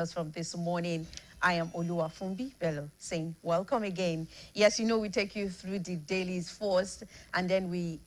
us from this morning. I am Oluwafumbi Bello saying welcome again. Yes, you know we take you through the dailies first, and then we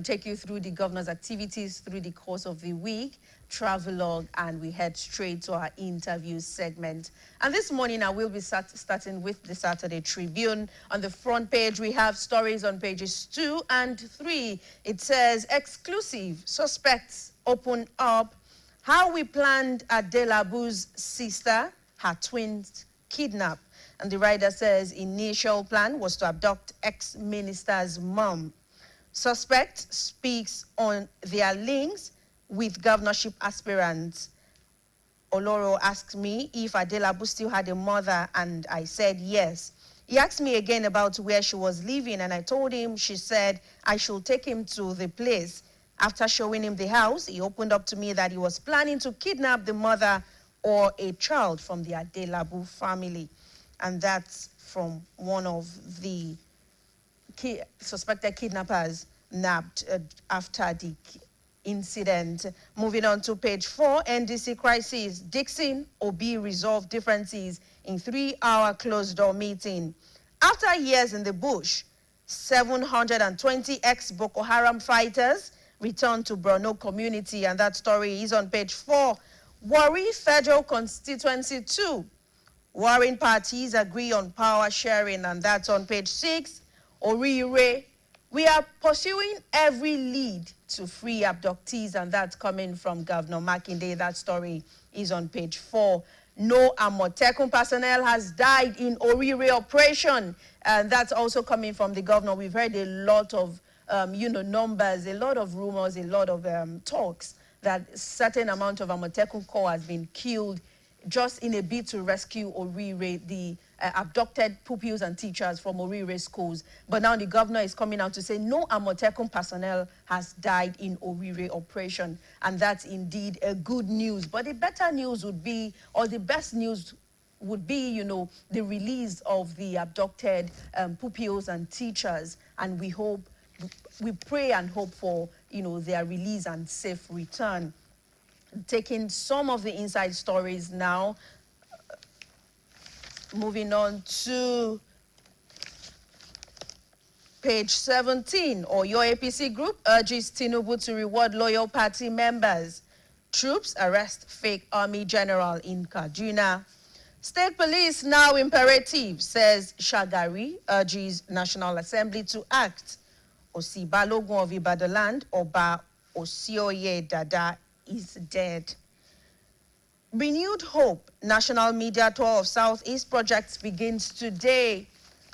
take you through the governor's activities through the course of the week, travelogue, and we head straight to our interview segment. And this morning I will be starting with the Saturday Tribune. On the front page we have stories on pages 2 and 3. It says, exclusive, suspects open up how we planned Adelabu's sister, her twins, kidnap. And the writer says initial plan was to abduct ex-minister's mom. Suspect speaks on their links with governorship aspirants. Oloro asked me if Adelabu still had a mother, and I said yes. He asked me again about where she was living, and I told him she said I should take him to the place. After showing him the house, he opened up to me that he was planning to kidnap the mother or a child from the Adelabu family. And that's from one of the suspected kidnappers nabbed after the incident. Moving on to page 4, NDC crisis. Dixon Obi resolved differences in 3-hour closed-door meeting. After years in the bush, 720 ex-Boko Haram fighters returned to Borno community, and that story is on page 4. Warri Federal Constituency 2. Warring parties agree on power sharing, and that's on page 6. Orire, we are pursuing every lead to free abductees, and that's coming from Governor Makinde. That story is on page 4. No Amotekun personnel has died in Orire operation, and that's also coming from the governor. We've heard a lot of numbers, a lot of rumors, a lot of talks that a certain amount of Amotekun Corps has been killed just in a bid to rescue Orire, the abducted pupils and teachers from Orire schools. But now the governor is coming out to say no Amotekun personnel has died in Orire operation. And that's indeed a good news. But the better news would be, or the best news would be, the release of the abducted pupils and teachers. And we pray and hope for, their release and safe return. Taking some of the inside stories now. Moving on to page 17. Oyo APC group urges Tinubu to reward loyal party members. Troops arrest fake army general in Kaduna. State police now imperative, says Shagari, urges National Assembly to act. Osibalogun of Ibadan, Oba Osioye Dada is dead. Renewed hope. National media tour of Southeast projects begins today.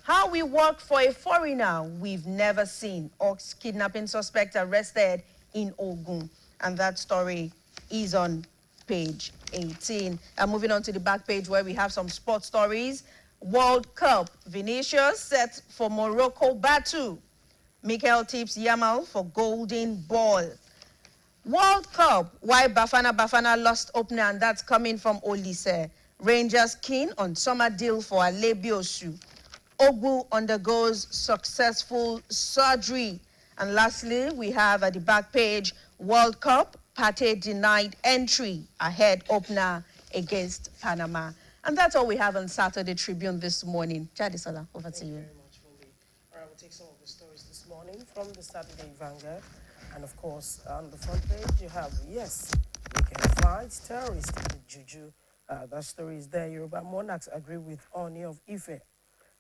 How we work for a foreigner we've never seen. Ox kidnapping suspect arrested in Ogun. And that story is on page 18. And moving on to the back page where we have some sports stories. World Cup. Vinicius set for Morocco battle. Mikel tips Yamal for golden ball. World Cup, why Bafana lost opener, and that's coming from Olise. Rangers keen on summer deal for Alebiosu. Ogbu undergoes successful surgery. And lastly, we have at the back page, World Cup, Partey denied entry ahead opener against Panama. And that's all we have on Saturday Tribune this morning. Jadisola, over to you. Thank you very much, Funbi. All right, we'll take some of the stories this morning from the Saturday Vanguard. And of course, on the front page, you have, yes, we can fight terrorists with juju. That story is there. Yoruba monarchs agree with Oni of Ife.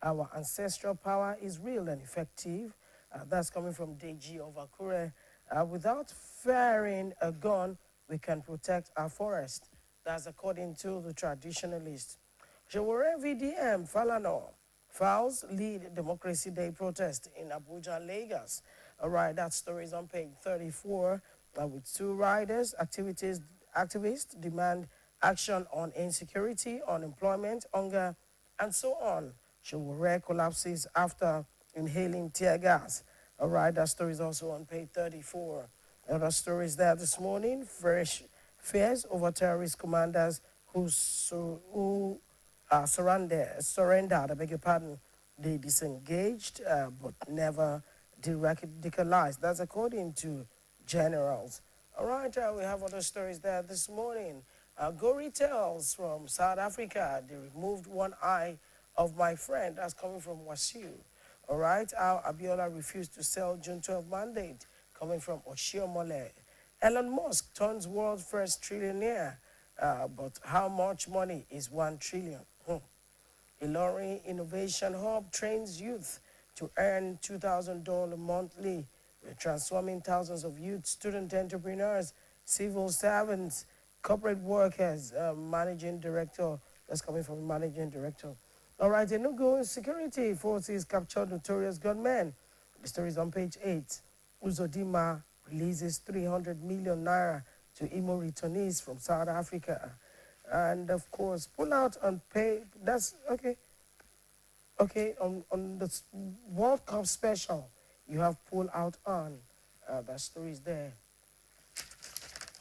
Our ancestral power is real and effective. That's coming from Deji of Akure. Without fearing a gun, we can protect our forest. That's according to the traditionalist. Shewore VDM Falano. Fowls lead Democracy Day protest in Abuja, Lagos. All right, that story is on page 34 with 2 riders. Activists demand action on insecurity, unemployment, hunger, and so on. Shewore collapses after inhaling tear gas. All right, that story is also on page 34. Other stories there this morning. Fresh fears over terrorist commanders who surrendered, I beg your pardon. They disengaged, but never radicalized. That's according to generals. All right, we have other stories there this morning. Gory Tales from South Africa. They removed one eye of my friend. That's coming from Wasiu. All right. How Abiola refused to sell June 12 mandate. Coming from Oshiomole. Elon Musk turns world's first trillionaire. But how much money is 1 trillion? Ilorin Innovation Hub trains youth to earn $2,000 monthly. We're transforming thousands of youth, student entrepreneurs, civil servants, corporate workers. Managing director, that's coming from managing director. All right, Enugu security forces captured notorious gunmen. The story is on page 8. Uzodima releases 300 million naira to Imo returnees from South Africa. And of course, pull out and pay. That's okay. Okay, on the World Cup special, you have pull out on. That story is there.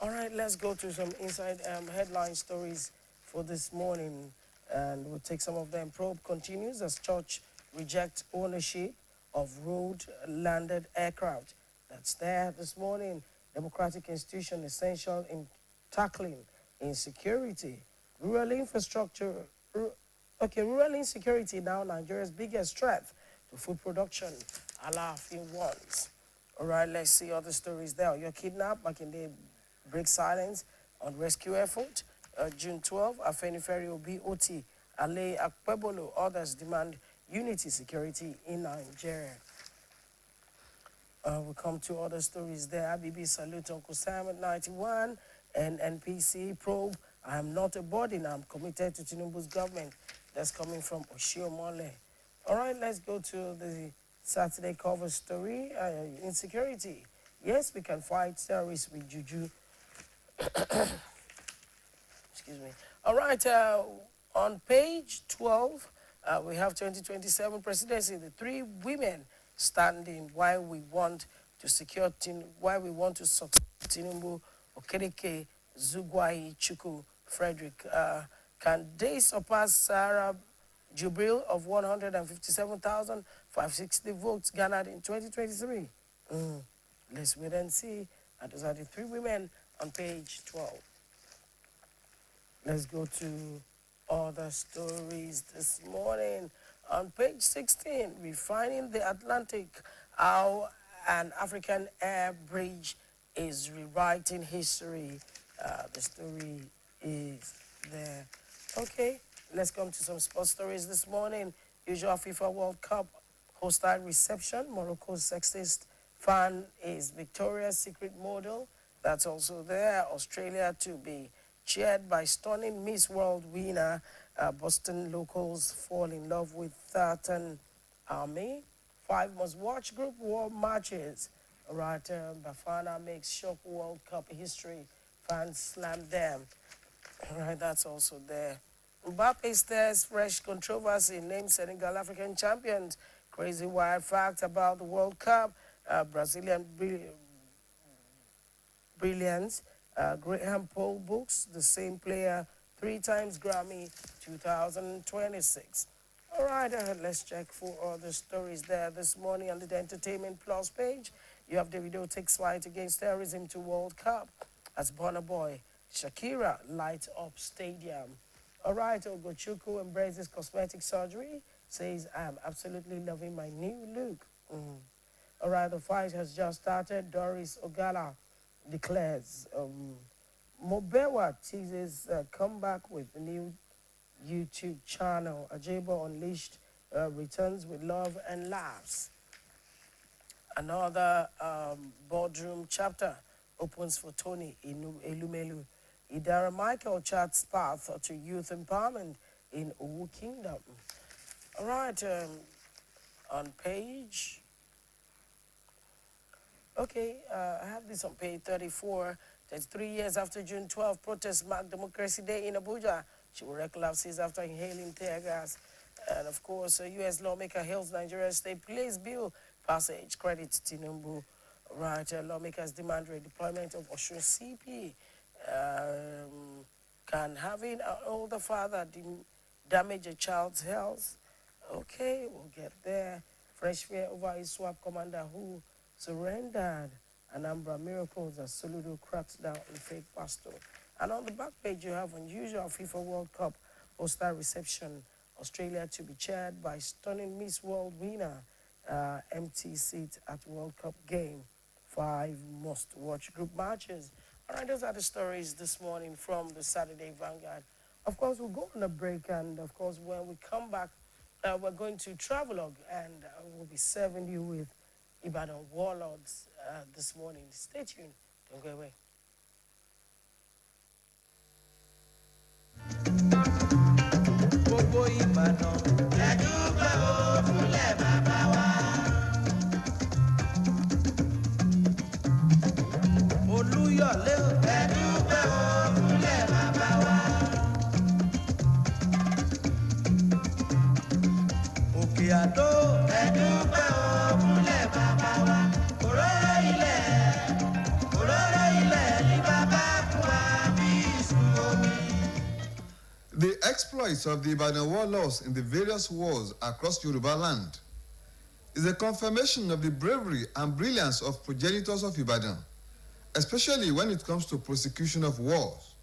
All right, let's go to some inside headline stories for this morning. And we'll take some of them. Probe continues as church rejects ownership of road-landed aircraft. That's there this morning. Democratic institution essential in tackling insecurity. Rural infrastructure. Rural insecurity now Nigeria's biggest threat to food production. Alafin warns. All right, let's see other stories there. You're kidnapped, Makinde breaks silence on rescue effort. June 12, Afenifere BOT, Ale Akpebolo, others demand unity security in Nigeria. We come to other stories there. ABB salute Uncle Sam at 91 and NPC probe. I am not a burden. I'm committed to Tinubu's government. That's coming from Oshiomole. All right, let's go to the Saturday cover story. Insecurity. Yes, we can fight terrorists with juju. Excuse me. All right, on page 12, we have 2027 presidency. The 3 women standing why we want to secure why we want to succeed Tinubu, Okereke, Zugwai, Chuku, Frederick. Can they surpass Sarah Jubril of 157,560 votes garnered in 2023? Let's wait and see. And those are the 3 women on page 12. Let's go to other stories this morning. On page 16, refining the Atlantic, how an African air bridge is rewriting history. The story is there. Okay, let's come to some sports stories this morning. Usual FIFA World Cup hostile reception. Morocco's sexist fan is Victoria's Secret model. That's also there. Australia to be cheered by stunning Miss World winner. Boston locals fall in love with Thaton Army. 5 must-watch group war matches. Right, Bafana makes shock World Cup history. Fans slam them. All right, that's also there. Mbappe stirs fresh controversy, named Senegal African champions. Crazy wild fact about the World Cup. Brazilian brilliance. Graham Paul books the same player 3 times Grammy 2026. All right, let's check for other stories there this morning on the Entertainment Plus page. You have Davido takes fight against terrorism to World Cup as Burna Boy. Shakira lights up stadium. All right, Ogochukwu embraces cosmetic surgery, says, I'm absolutely loving my new look. All right, the fight has just started. Doris Ogala declares. Mobewa teases comeback with a new YouTube channel. Ajebo Unleashed returns with love and laughs. Another boardroom chapter opens for Tony Elumelu. Idara Michael charts path to youth empowerment in Owu Kingdom. All right, on page... Okay, I have this on page 34. That's 3 years after June 12, protests mark Democracy Day in Abuja. She will collapses after inhaling tear gas. And of course, a U.S. lawmaker hails Nigeria's state police bill passage. Credits Tinubu. Right, lawmakers demand redeployment of Osun CP. Can having an older father damage a child's health? Okay, we'll get there. Fresh fear over his swap commander who surrendered. Anambra miracles as Soludo cracks down on fake pastor. And on the back page, you have unusual FIFA World Cup hostile reception. Australia to be chaired by stunning Miss World winner, empty seat at World Cup game. 5 must-watch group matches. All right, those are the stories this morning from the Saturday Vanguard. Of course, we'll go on a break, and of course, when we come back, we're going to Travelogue, and we'll be serving you with Ibadan Warlords this morning. Stay tuned. Don't go away. Gbogbo Ìbàdàn ẹ dúpẹ́ o fúnlẹ̀ bàbá wa. Olúyọ̀lé o ẹ dúpẹ́ o fúnlẹ̀ bàbá wa. Òkè Àdó ẹ dúpẹ́ o fúnlẹ̀ bàbá wa. Òróró ilẹ̀ ní bàbá fún wa bí ìsú omi. The exploits of the Ibadan warlords in the various wars across Yoruba land is a confirmation of the bravery and brilliance of progenitors of Ibadan, especially when it comes to prosecution of wars.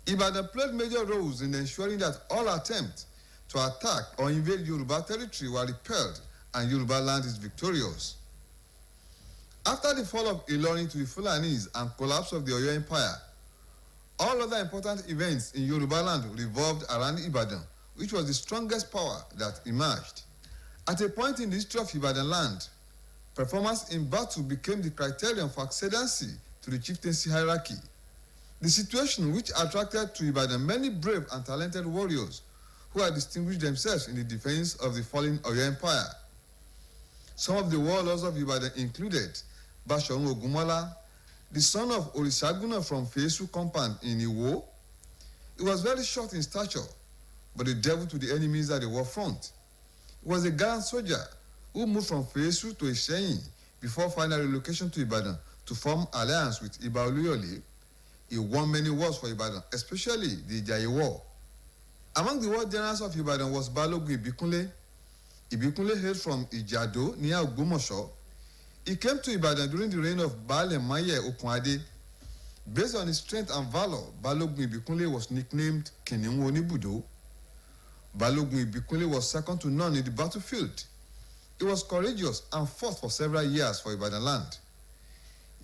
Ibadan played major roles in ensuring that all attempts to attack or invade Yoruba territory were repelled and Yoruba land is victorious. After the fall of Ilorin to the Fulanis and collapse of the Oyo Empire, all other important events in Yoruba land revolved around Ibadan, which was the strongest power that emerged. At a point in the history of Ibadan land, performance in battle became the criterion for accession to the chieftaincy hierarchy. The situation which attracted to Ibadan many brave and talented warriors who had distinguished themselves in the defense of the fallen Oyo Empire. Some of the warlords of Ibadan included Bashorun Ogunmola, the son of Orisaguna from Fesu compound in Iwo. He was very short in stature, but the devil to the enemies at the war front. He was a gallant soldier who moved from Fesu to Isheyin before final relocation to Ibadan to form alliance with Iba Oluyole. He won many wars for Ibadan, especially the Ijaye War. Among the war generals of Ibadan was Balogun Ibikunle. Ibikunle hailed from Ijado near Ogbomoso. He came to Ibadan during the reign of Baale Maye Okunade. Based on his strength and valor, Balogun Ibikunle was nicknamed Kiniun Onibudo. Balogun Ibikunle was second to none in the battlefield. He was courageous and fought for several years for Ibadan land.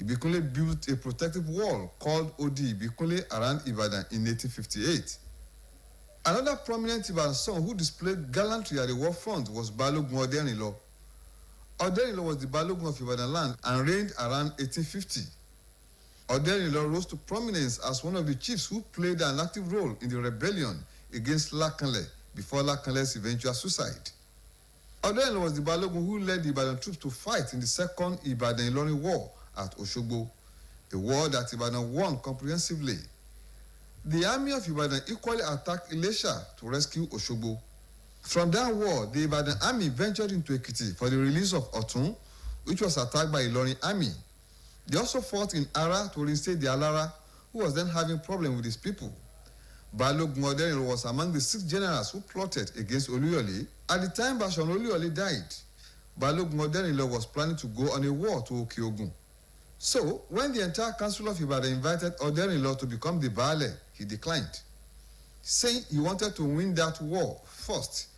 Ibikunle built a protective wall called Odi Ibikunle around Ibadan in 1858. Another prominent Ibadan son who displayed gallantry at the war front was Balogun Oderinlo. Oderinlo was the Balogun of Ibadan land and reigned around 1850. Oderinlo rose to prominence as one of the chiefs who played an active role in the rebellion against Lakanle before Lakanle's eventual suicide. Oderinlo was the Balogun who led the Ibadan troops to fight in the Second Ibadan-Ilorin War at Oshogbo, a war that Ibadan won comprehensively. The army of Ibadan equally attacked Ilesha to rescue Oshogbo. From that war, the Ibadan army ventured into Ekiti for the release of Otun, which was attacked by Ilorin army. They also fought in Ara to reinstate the Alara, who was then having problems with his people. Balogun Oderinlo was among the 6 generals who plotted against Oluyole. At the time Bashorun Oluyole died, Balogun Oderinlo was planning to go on a war to Okeogun. So, when the entire council of Ibadan invited Oderinlo to become the Baale, he declined, saying he wanted to win that war first.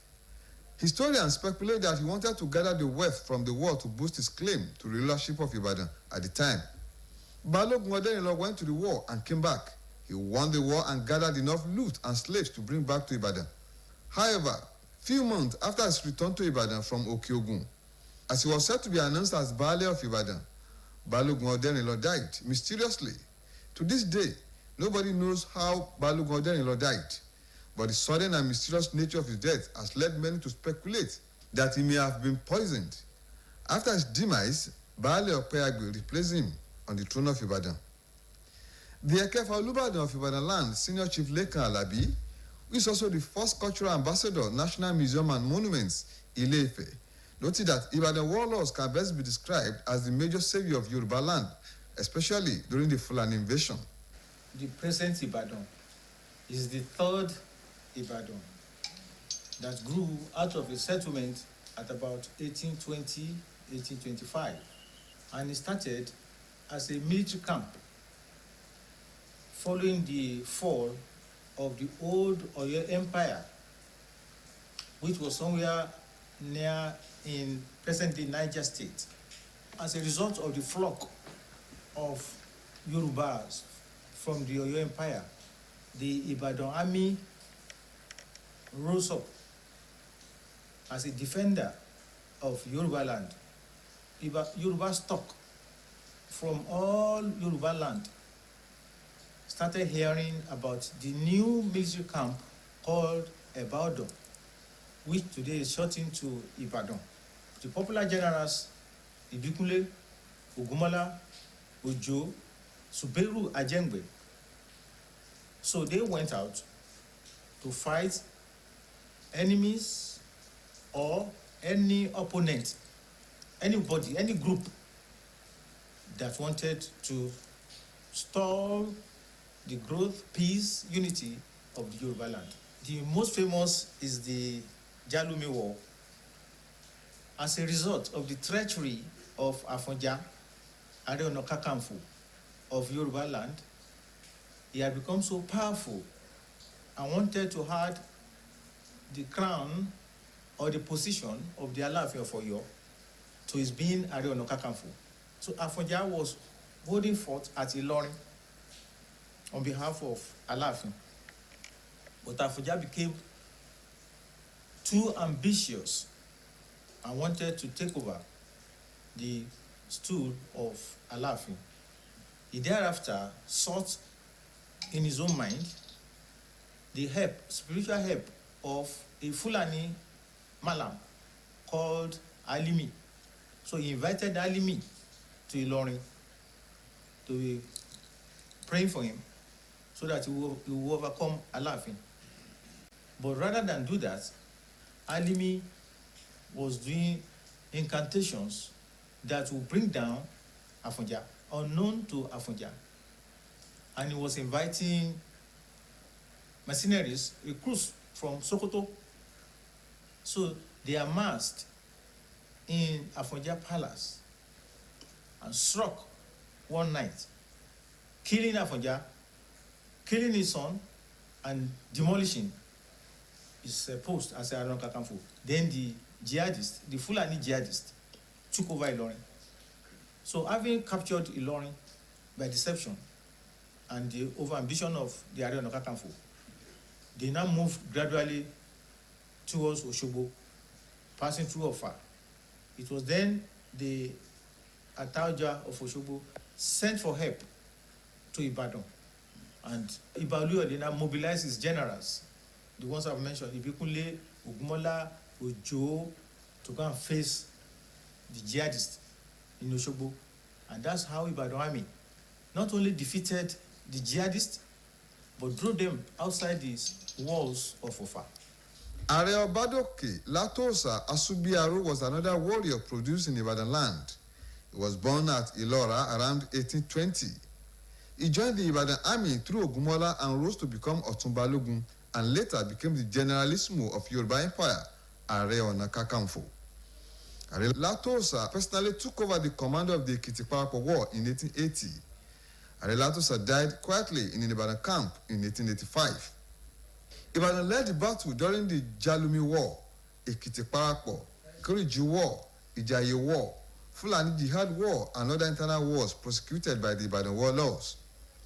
Historians speculate that he wanted to gather the wealth from the war to boost his claim to the rulership of Ibadan at the time. Balogun Oderinlo went to the war and came back. He won the war and gathered enough loot and slaves to bring back to Ibadan. However, few months after his return to Ibadan from Okeogun, as he was said to be announced as Baale of Ibadan, Balogun Oderinlo died mysteriously. To this day, nobody knows how Balogun Oderinlo died, but the sudden and mysterious nature of his death has led many to speculate that he may have been poisoned. After his demise, Baale Opeyagbe replaced him on the throne of Ibadan. The Ekefa Olubadan of Ibadan land, Senior Chief Lekan Alabi, who is also the first cultural ambassador, National Museum and Monuments, Ile-Ife, noted that Ibadan warlords can best be described as the major savior of Yoruba land, especially during the Fulani invasion. The present Ibadan is the third Ibadan that grew out of a settlement at about 1820, 1825. and it started as a military camp following the fall of the old Oyo Empire, which was somewhere near in present-day Niger State. As a result of the flock of Yorubas from the Oyo Empire, the Ibadan army rose up as a defender of Yoruba land. Yoruba stock from all Yoruba land started hearing about the new military camp called Ebaudo, which today is shortened to Ibadan. The popular generals Ibikunle, Ogunmola, Ojo, Suberu Ajengbe. So they went out to fight enemies or any opponent, anybody, any group that wanted to stall the growth, peace, unity of the Yoruba land. The most famous is the Jalumi War. As a result of the treachery of Afonja, Are Ona Kakanfo of Yoruba land, he had become so powerful and wanted to have the crown or the position of the Alaafin of Oyo to his being Are Ona Kakanfo. So Afonja was holding forth at Ilorin on behalf of Alaafin. But Afonja became too ambitious and wanted to take over the stool of Alaafin. He thereafter sought in his own mind the help, spiritual help of a Fulani Malam called Alimi. So he invited Alimi to Ilorin to be praying for him so that he will overcome Alaafin. But rather than do that, Alimi was doing incantations that will bring down Afonja, unknown to Afonja. And he was inviting mercenaries, recruits from Sokoto. So they amassed in Afonja Palace and struck one night, killing Afonja, killing his son, and demolishing his post as Are Ona Kakanfo. Then the jihadists, the Fulani jihadists, took over Ilorin. So having captured Ilorin by deception and the overambition of the Are Ona Kakanfo, they now moved gradually towards Osogbo, passing through Ofa. It was then the Ataoja of Osogbo sent for help to Ibadan. And Ibaluo now mobilized his generals, the ones I've mentioned, Ibikunle, Ogunmola, Ojo, to go and face the jihadists in Osogbo. And that's how Ibadan army not only defeated the jihadists, but drove them outside these walls of Ofa. Are Obadoke Latosa Asubiaro was another warrior produced in Ibadan land. He was born at Ilora around 1820. He joined the Ibadan army through Ogunmola and rose to become Otunbalogun, and later became the Generalissimo of Yoruba Empire, Are Ona Kakanfo. Are Latosa personally took over the command of the Ekiti-Parapọ̀ War in 1880. Are Latosa died quietly in an Ibadan camp in 1885. Ibadan led the battle during the Jalumi War, Ekiti-Parapọ̀, Kiriji War, Ijaye War, Fulani Jihad War, and other internal wars prosecuted by the Ibadan war laws.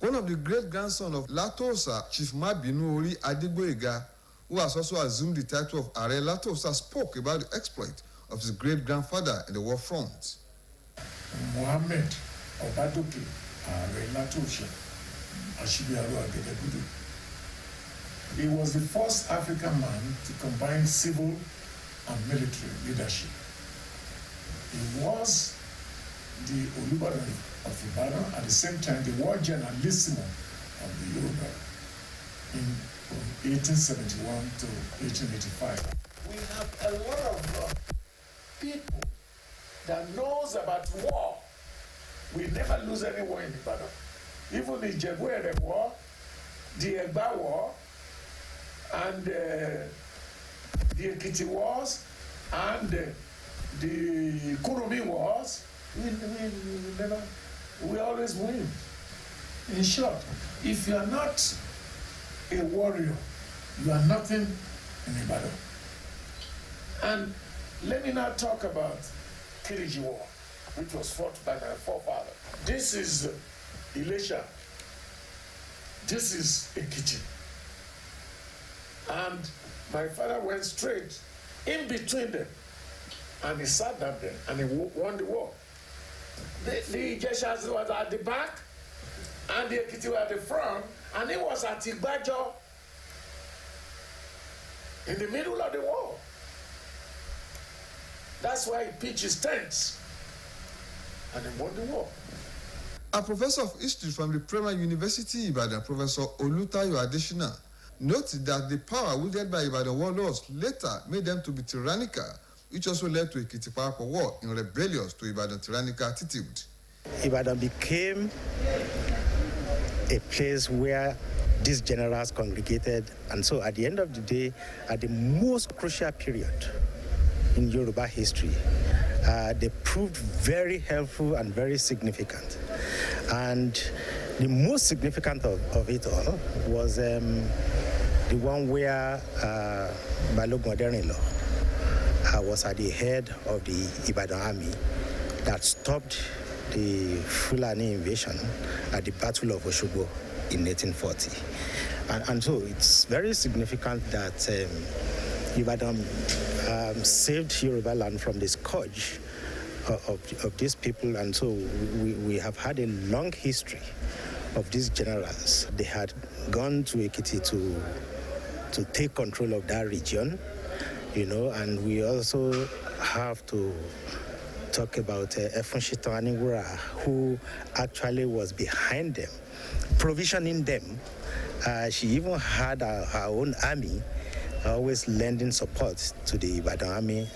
One of the great-grandsons of Latosa, Chief Mabinu Ori Adigboyega, who has also assumed the title of Are Latosa, spoke about the exploit of his great-grandfather in the war front. Mohammed Obadoke Are Latosa Ashibiaro Agedegudu. He was the first African man to combine civil and military leadership. He was the Olubadan of Ibadan, at the same time the war generalissimo of the Yoruba from 1871 to 1885. We have a lot of people that knows about war. We never lose any war in Ibadan. Even the Ijebu War, the Egba War, and the Ekiti Wars, and the Kurumi Wars, We always win. In short, if you are not a warrior, you are nothing in Ibadan. And let me now talk about Kiriji War, which was fought by my forefather. This is Ilesha. This is Ekiti. And my father went straight in between them, and he sat down there, and he won the war. The Ijeshas was at the back, and the Ekiti were at the front, and he was at Igbajo in the middle of the war. That's why he pitched his tents, and he won the war. A professor of history from the Premier University Ibadan, Professor Olutayo Adeshina, noted that the power wielded by Ibadan warlords later made them to be tyrannical, which also led to Ekiti Parappa War in rebellious to Ibadan tyrannical attitude. Ibadan became a place where these generals congregated, and so at the end of the day, at the most crucial period in Yoruba history, they proved very helpful and very significant. And the most significant of it all was the one where Balogun Aderinlo was at the head of the Ibadan army that stopped the Fulani invasion at the Battle of Osogbo in 1840. And so it's very significant that Ibadan saved Yoruba land from the scourge of these people, and so we have had a long history of these generals. They had gone to Ekiti to take control of that region, and we also have to talk about Efunshito Anigura, who actually was behind them, provisioning them. She even had her own army, always lending support to the Ibadan army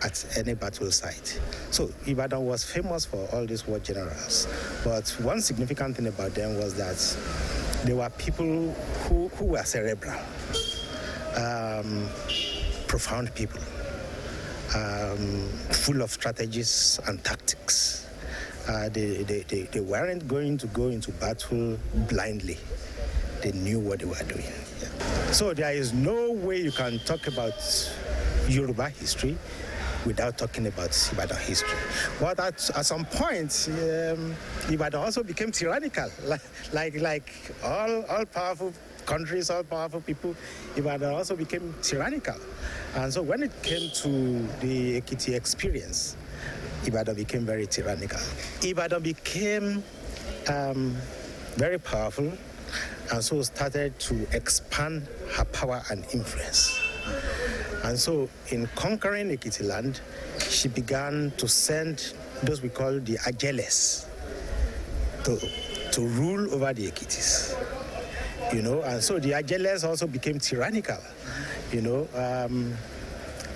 at any battle site. So Ibadan was famous for all these war generals. But one significant thing about them was that they were people who were cerebral, profound people, full of strategies and tactics. They weren't going to go into battle blindly. They knew what they were doing. Yeah. So there is no way you can talk about Yoruba history without talking about Ibadan history. But at some point, Ibadan also became tyrannical, like all powerful countries, all powerful people. Ibadan also became tyrannical. And so when it came to the Ekiti experience, Ibadan became very tyrannical. Ibadan became very powerful, and so started to expand her power and influence. And so in conquering Ekiti land, she began to send those we call the Ajeles to rule over the Ekitis. And so the Ajeles also became tyrannical,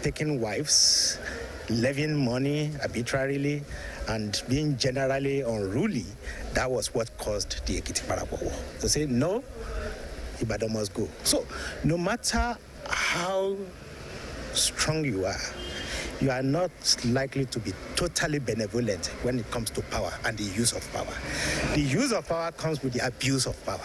taking wives, levying money arbitrarily, and being generally unruly. That was what caused the Ekiti Parappa War. To say, no, Ibadan must go. So no matter how strong you are not likely to be totally benevolent when it comes to power and the use of power. The use of power comes with the abuse of power.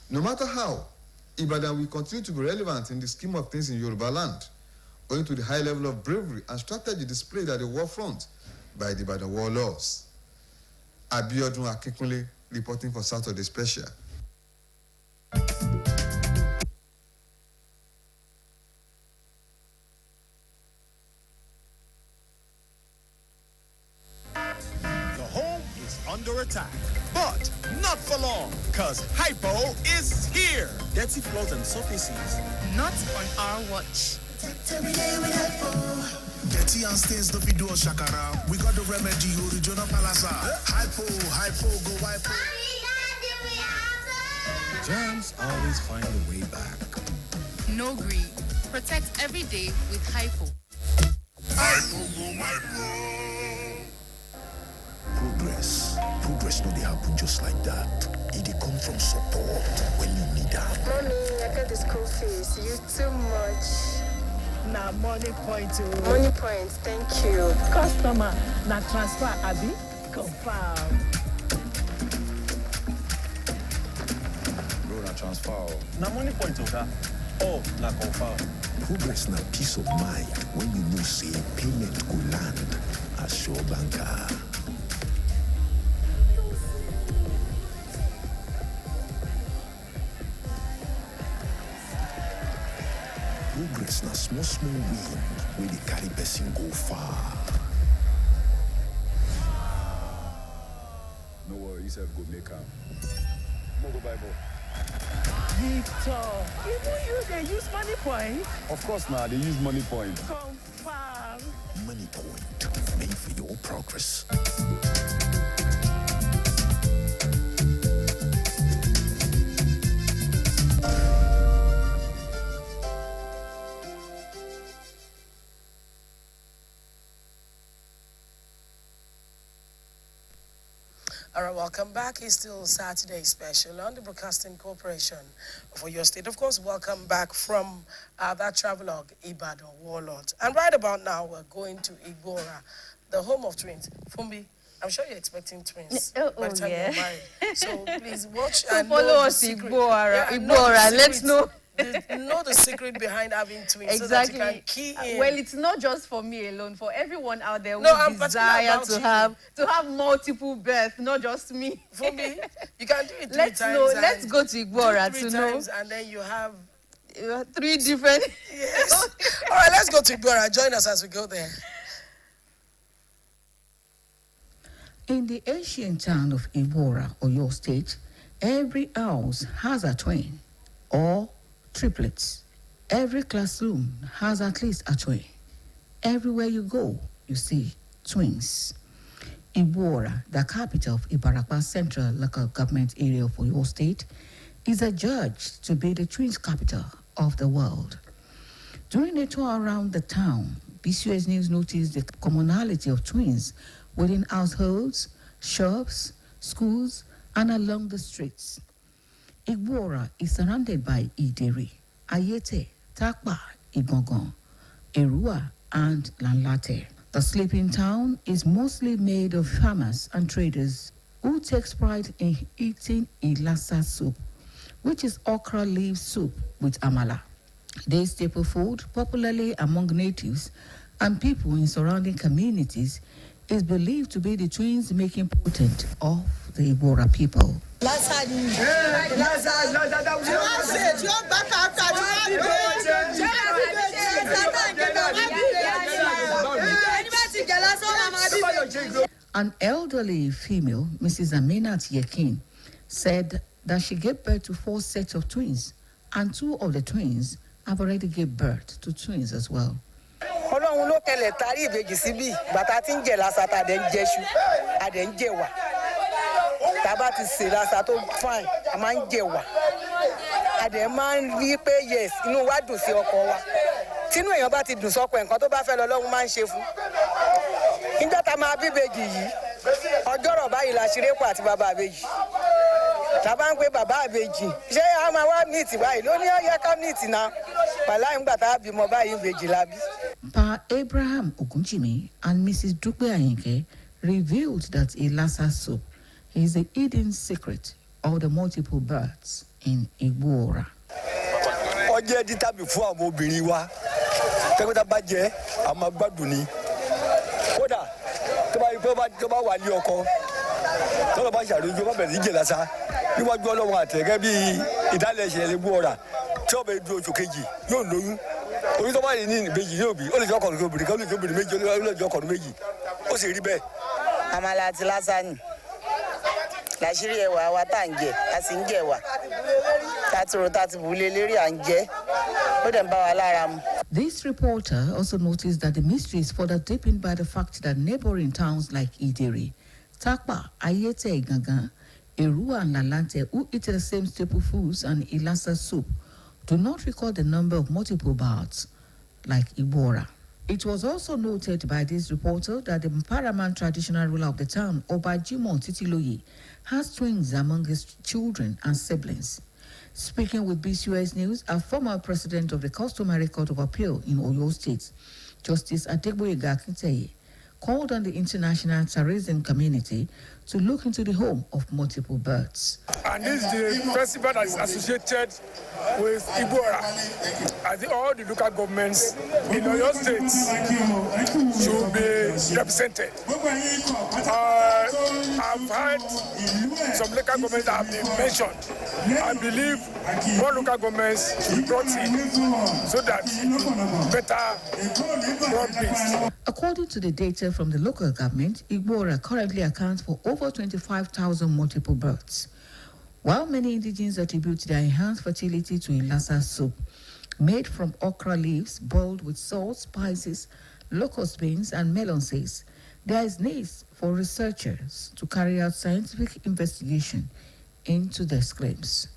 No matter how, Ibadan will continue to be relevant in the scheme of things in Yoruba land, owing to the high level of bravery and strategy displayed at the war front by the Ibadan warlords. Abiodun Akinkunle reporting for Saturday Special. The home is under attack, but not for long, because Hypo is here. Dirty floors and surfaces. Not on our watch. Dirty Dirty and stains no fit do us shakara. We got the remedy, original palasa. Hypo, go hypo. Germs always find a way back. No green. Protect every day with Hypo. Progress no dey happen just like that. It dey come from support when you need am. Mommy, I got the school fees. You too much. Now money point. Money point, thank you. Customer, now transfer, Abi. Confirm. Bro, na transfer. Na money point, okay? Oh, na confirm. Progress na peace of mind when you know say payment go land as Sure Banker. Progress na small win wey dey carry person go far. No worry, yourself go make am. No go buy ball. Victor, even you, they use money point? Of course now, they use money point. Confirm. Money point, made for your progress. All right, welcome back. It's still Saturday special on the Broadcasting Corporation for your state. Of course, welcome back from that travelogue, Ibadan Warlord. And right about now, we're going to Igbora, the home of twins. Fumbi, I'm sure you're expecting twins by the time you're married. So please watch and follow us, Igbora. Let's know. Know the secret behind having twins, exactly. so that you can key in. Well, it's not just for me alone. For everyone out there who desire to have multiple births, not just me. For me, you can do it let's go to Igbora to know. And then you have 3 different. Yes. All right, let's go to Igbora. Join us as we go there. In the ancient town of Igbora, Oyo State, every house has a twin or triplets. Every classroom has at least a twin. Everywhere you go, you see twins. Igbora, the capital of Ibarakwa Central Local Government Area of Oyo State, is adjudged to be the twins capital of the world. During a tour around the town, BCOS News noticed the commonality of twins within households, shops, schools, and along the streets. Igbora is surrounded by Ideri, Ayete, Takpa, Igongon, Erua, and Lanlate. The sleeping town is mostly made of farmers and traders who take pride in eating Ilasa soup, which is okra leaf soup with amala. This staple food, popularly among natives and people in surrounding communities, is believed to be the twins making potent of the Igbora people. An elderly female, Mrs. Aminat Yekin, said that she gave birth to 4 sets of twins, and 2 of the twins have already given birth to twins as well. Ọlọ́run ló kẹlẹ̀ tarí ìbejì síbí bàtà tí ń jẹ lásà tá a dẹ̀ ń jẹṣu a dẹ̀ ń jẹ̀wà tá a bá ti sè lásà tó fine a máa ń jẹ̀wà a dẹ̀ máa ń rí pé yes inú wa dùn sí ọkọ wa tínú èèyàn bá ti dùn sọ́kọ ẹ̀ nǹkan tó bá fẹ́ lọ lọ́run máa ń ṣe fún nígbà tá a máa bí ìbejì yìí ọjọ́rọ̀ báyìí la ṣeré pọ̀ àti bàbá ìbejì tá a bá ń pè bàbá ìbejì ṣé a máa wá míìtì báyìí ló ní ọ̀yẹ́ ká míìtì náà pàlà ìgbà tá a bímọ báyìí ìbejì la bí. Pa Abraham Ogunjimi and Mrs. Dupe Ayinke revealed that Ilasa soup is the hidden secret of the multiple births in Igbora. Ọjẹ́ dítàbí fún àwọn obìnrin wa tẹ́gbẹ́ta bá jẹ́ àmọ́ gbádùn ni kódà tó bá wà ní ọkọ tọ́lọ́ bá ṣàlójú bá bẹ̀rẹ̀ sí jẹ̀ lásà níwájú ọlọ́run àtẹ̀gẹ́ bíi ìdálẹ̀ ìṣẹ̀lẹ̀ Igbora tí ọbẹ̀ du oṣù kejì yóò lóyún oyún tó bá yìí ní ìbejì yóò bí ó lè jẹ́ ọkùnrin obìnrin kan ó lè jẹ́ obìnrin méjì ó lè jẹ́ ọkùnrin méjì ó sì rí bẹ́ẹ̀. àmàlà àti lásánì làṣírí ẹwà wa tá à ń jẹ a sì ń jẹ wà tá a ti rò tá a ti bù lé lérí à ń jẹ ó dẹ̀ ń bá wa lára mu. This reporter also noticed that the mystery is further deepened by the fact that neighboring towns like Idiri, Takpa, Ayete, Gangan, Erua and Lalante, who eat the same staple foods and Ilasa soup, do not record the number of multiple births like Ibora. It was also noted by this reporter that the paramount traditional ruler of the town, Oba Jimon Titiloye, has twins among his children and siblings. Speaking with BCOS News, a former president of the Customary Court of Appeal in Oyo State, Justice Adegboyega Akinteye, called on the international tourism community to look into the home of multiple births. And this is the festival that is associated with Ibora. I think all the local governments in Oyo State should be represented. I've had some local governments that have been mentioned. I believe more local governments should be brought in so that better run peace. According to the data from the local government, Ibora currently accounts for over 25,000 multiple births, while many indigenes attribute their enhanced fertility to Ilasa soup, made from okra leaves boiled with salt, spices, locust beans, and melon seeds. There is need for researchers to carry out scientific investigation into these claims.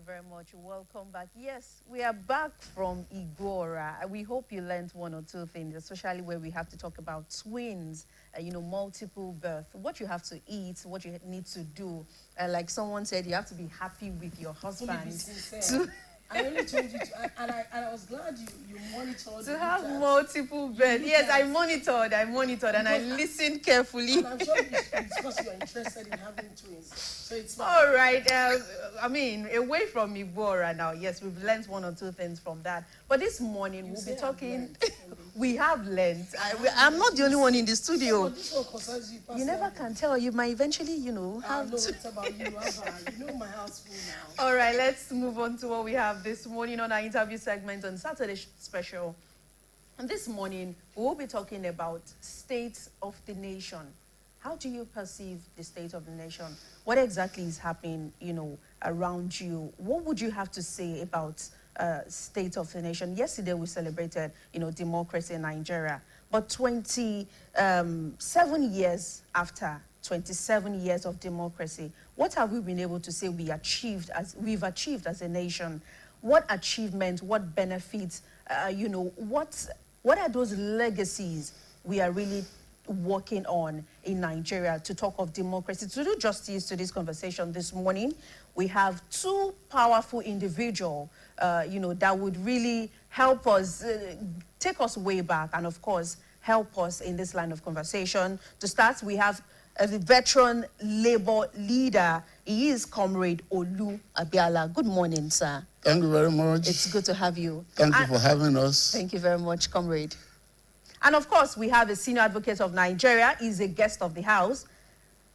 Very much. Welcome back. Yes, we are back from Igora. We hope you learned one or two things, especially where we have to talk about twins, multiple birth, what you have to eat, what you need to do. Like someone said, you have to be happy with your husband. I only told you to, and I was glad you monitored. To have multiple births. Yes, I monitored, and I listened carefully. And I'm sure it's because you are interested in having twins. So it's fine. All right. I mean, away from Ibora now. Yes, we've learned one or two things from that. But this morning, we'll be talking. We have learned. I'm not the only one in the studio. This one concerns you. You never can tell. You might eventually, have to. It's about you. You know my house full now. All right, let's move on to what we have this morning on our interview segment on Saturday Special. And this morning, we'll be talking about state of the nation. How do you perceive the state of the nation? What exactly is happening, around you? What would you have to say about state of the nation? Yesterday, we celebrated, democracy in Nigeria. But 27 years after, 27 years of democracy, what have we been able to say we've achieved as a nation? What achievements, what benefits, what are those legacies we are really working on in Nigeria to talk of democracy? To do justice to this conversation this morning, we have two powerful individuals, that would really help us, take us way back, and of course, help us in this line of conversation. To start, we have a veteran labor leader. He is Comrade Olu Abiala. Good morning, sir. Thank you very much. It's good to have you. Thank you for having us. Thank you very much, Comrade. And of course, we have a senior advocate of Nigeria. He's a guest of the house,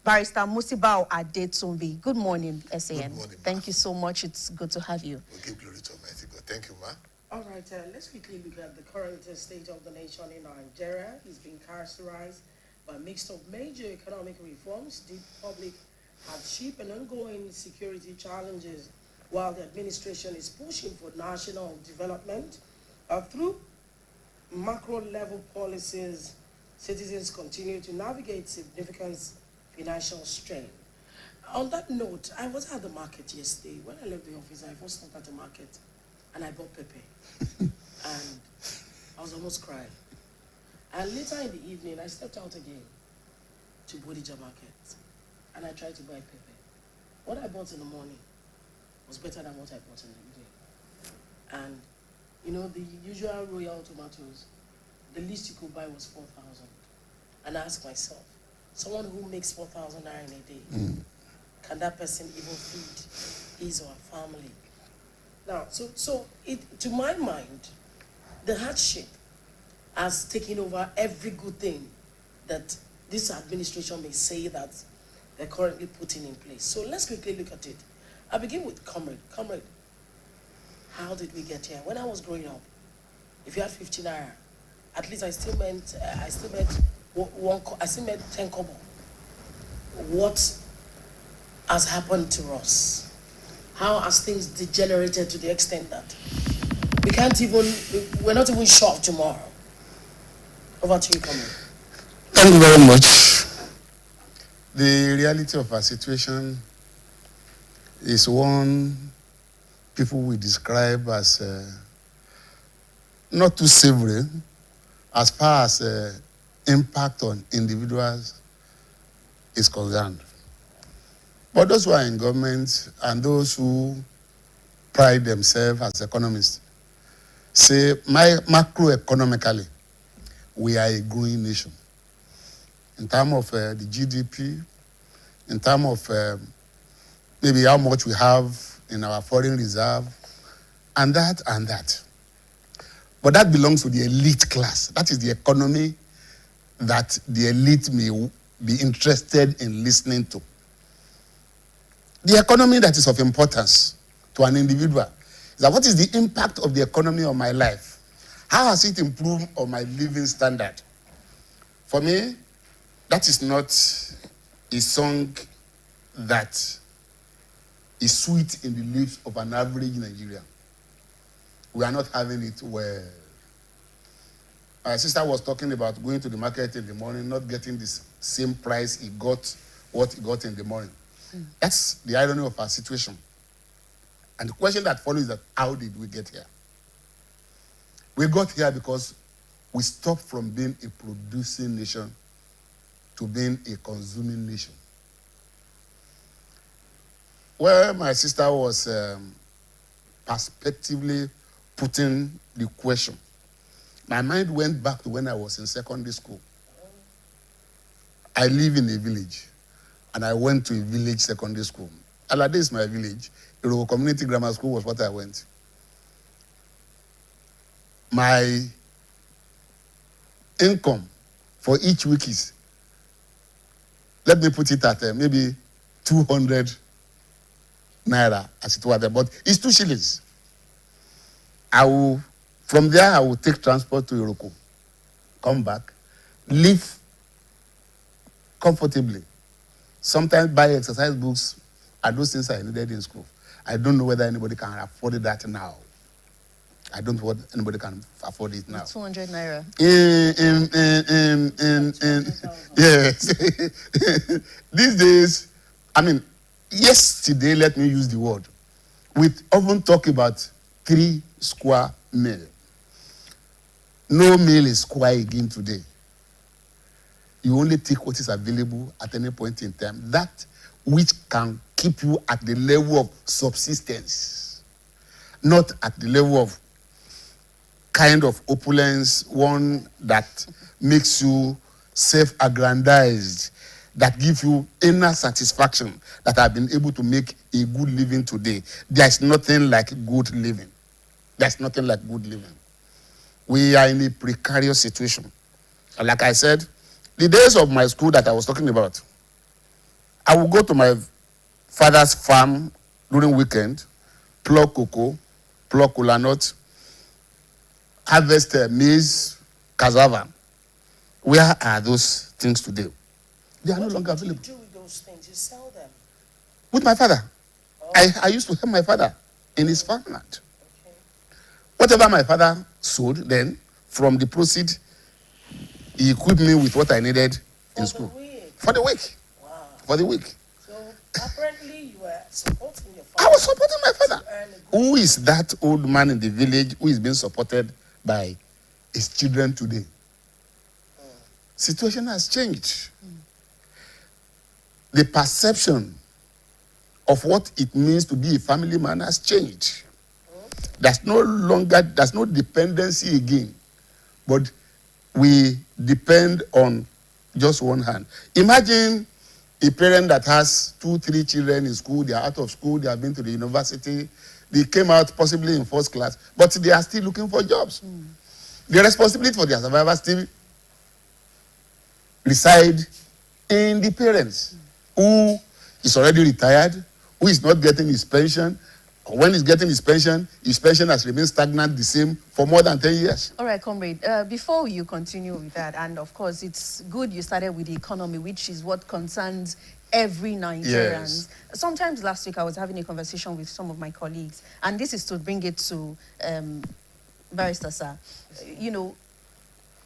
Barrister Musibao Adetumbi. Good morning, SAN. Good morning, thank you so much. It's good to have you. We'll give glory to Almighty God. Thank you, ma. All right, let's quickly look at the current state of the nation in Nigeria. It's been characterized by a mix of major economic reforms, deep public hardship, and ongoing security challenges, while the administration is pushing for national development. Through macro-level policies, citizens continue to navigate significant financial strain. On that note, I was at the market yesterday. When I left the office, I first stopped at the market, and I bought pepper. And I was almost crying. And later in the evening, I stepped out again to Bodija Market, and I tried to buy pepper. What I bought in the morning was better than what I bought in the evening. And, the usual royal tomatoes, the least you could buy was 4,000. And I asked myself, someone who makes 4,000 naira in a day, can that person even feed his or her family? Now, to my mind, the hardship has taken over every good thing that this administration may say that they're currently putting in place. So let's quickly look at it. I'll begin with Comrade. Comrade, how did we get here? When I was growing up, if you had 15 naira, at least I still meant 10 kobo. What has happened to us? How has things degenerated to the extent that we're not even sure of tomorrow? Over to you, Comrade. Thank you very much. The reality of our situation is one people will describe as not too savory as far as impact on individuals is concerned. But those who are in government and those who pride themselves as economists say macroeconomically, we are a growing nation. In terms of the GDP, in terms of maybe how much we have in our foreign reserve, and that and that. But that belongs to the elite class. That is the economy that the elite may be interested in listening to. The economy that is of importance to an individual is that what is the impact of the economy on my life? How has it improved on my living standard? For me, that is not a song that is sweet in the lips of an average Nigerian. We are not having it well. My sister was talking about going to the market in the morning, not getting the same price he got, what he got in the morning. That's the irony of our situation. And the question that follows is that how did we get here? We got here because we stopped from being a producing nation to being a consuming nation. Where my sister was perspectively putting the question, my mind went back to when I was in secondary school. I live in a village, and I went to a village secondary school. Alade is my village. Irobo Community Grammar School was what I went. My income for each week is, let me put it at maybe 200 naira, as it were there, but it's 2 shillings. From there, I will take transport to Iroko, come back, live comfortably. Sometimes buy exercise books and those things I needed in school. I don't know whether anybody can afford that now. I don't know whether anybody can afford it now. 200 naira. Yes. These days, yesterday, let me use the word. We often talk about 3 square meal. No meal is square again today. You only take what is available at any point in time. That which can keep you at the level of subsistence, not at the level of kind of opulence, one that makes you self-aggrandized, that gives you inner satisfaction that I've been able to make a good living today. There's nothing like good living. There's nothing like good living. We are in a precarious situation. And like I said, the days of my school that I was talking about, I would go to my father's farm during weekend, pluck cocoa, pluck kola nut, harvest maize, cassava. Where are those things today? They are no longer available. What do you do with those things? You sell them? With my father. Oh. I used to help my father in his farmland. Okay. Whatever my father sold, then, from the proceed, he equipped me with what I needed in school. For the week. Wow. For the week. So, apparently, you were supporting your father. I was supporting my father. Who is that old man in the village who is being supported by his children today? Situation has changed. The perception of what it means to be a family man has changed. There's no dependency again, but we depend on just one hand. Imagine a parent that has 2, 3 children in school, they are out of school, they have been to the university, they came out possibly in first class, but they are still looking for jobs. The responsibility for their survival still reside in the parents who is already retired, who is not getting his pension. When he's getting his pension has remained stagnant the same for more than 10 years. All right, comrade, before you continue with that, and of course, it's good you started with the economy, which is what concerns every Nigerian. Yes. Sometimes last week, I was having a conversation with some of my colleagues, and this is to bring it to Barrister Sir. You know,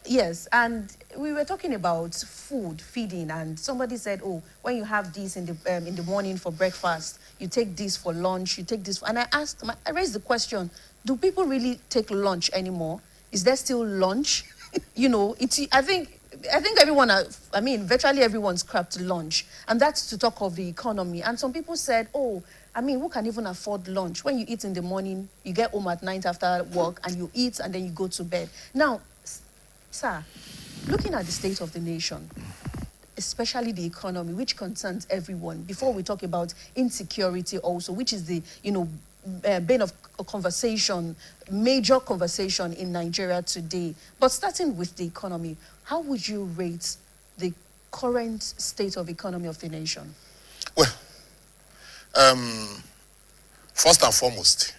yes, and we were talking about food, feeding, and somebody said, oh, when you have this in the morning for breakfast, you take this for lunch, you take this, and I raised the question, do people really take lunch anymore? Is there still lunch? You know, I think everyone, virtually everyone scrapped lunch, and that's to talk of the economy. And some people said, oh, who can even afford lunch? When you eat in the morning, you get home at night after work, and you eat, and then you go to bed. Now, sir, looking at the state of the nation, especially the economy, which concerns everyone, before we talk about insecurity also, which is the, bane of conversation, major conversation in Nigeria today. But starting with the economy, how would you rate the current state of economy of the nation? Well, first and foremost,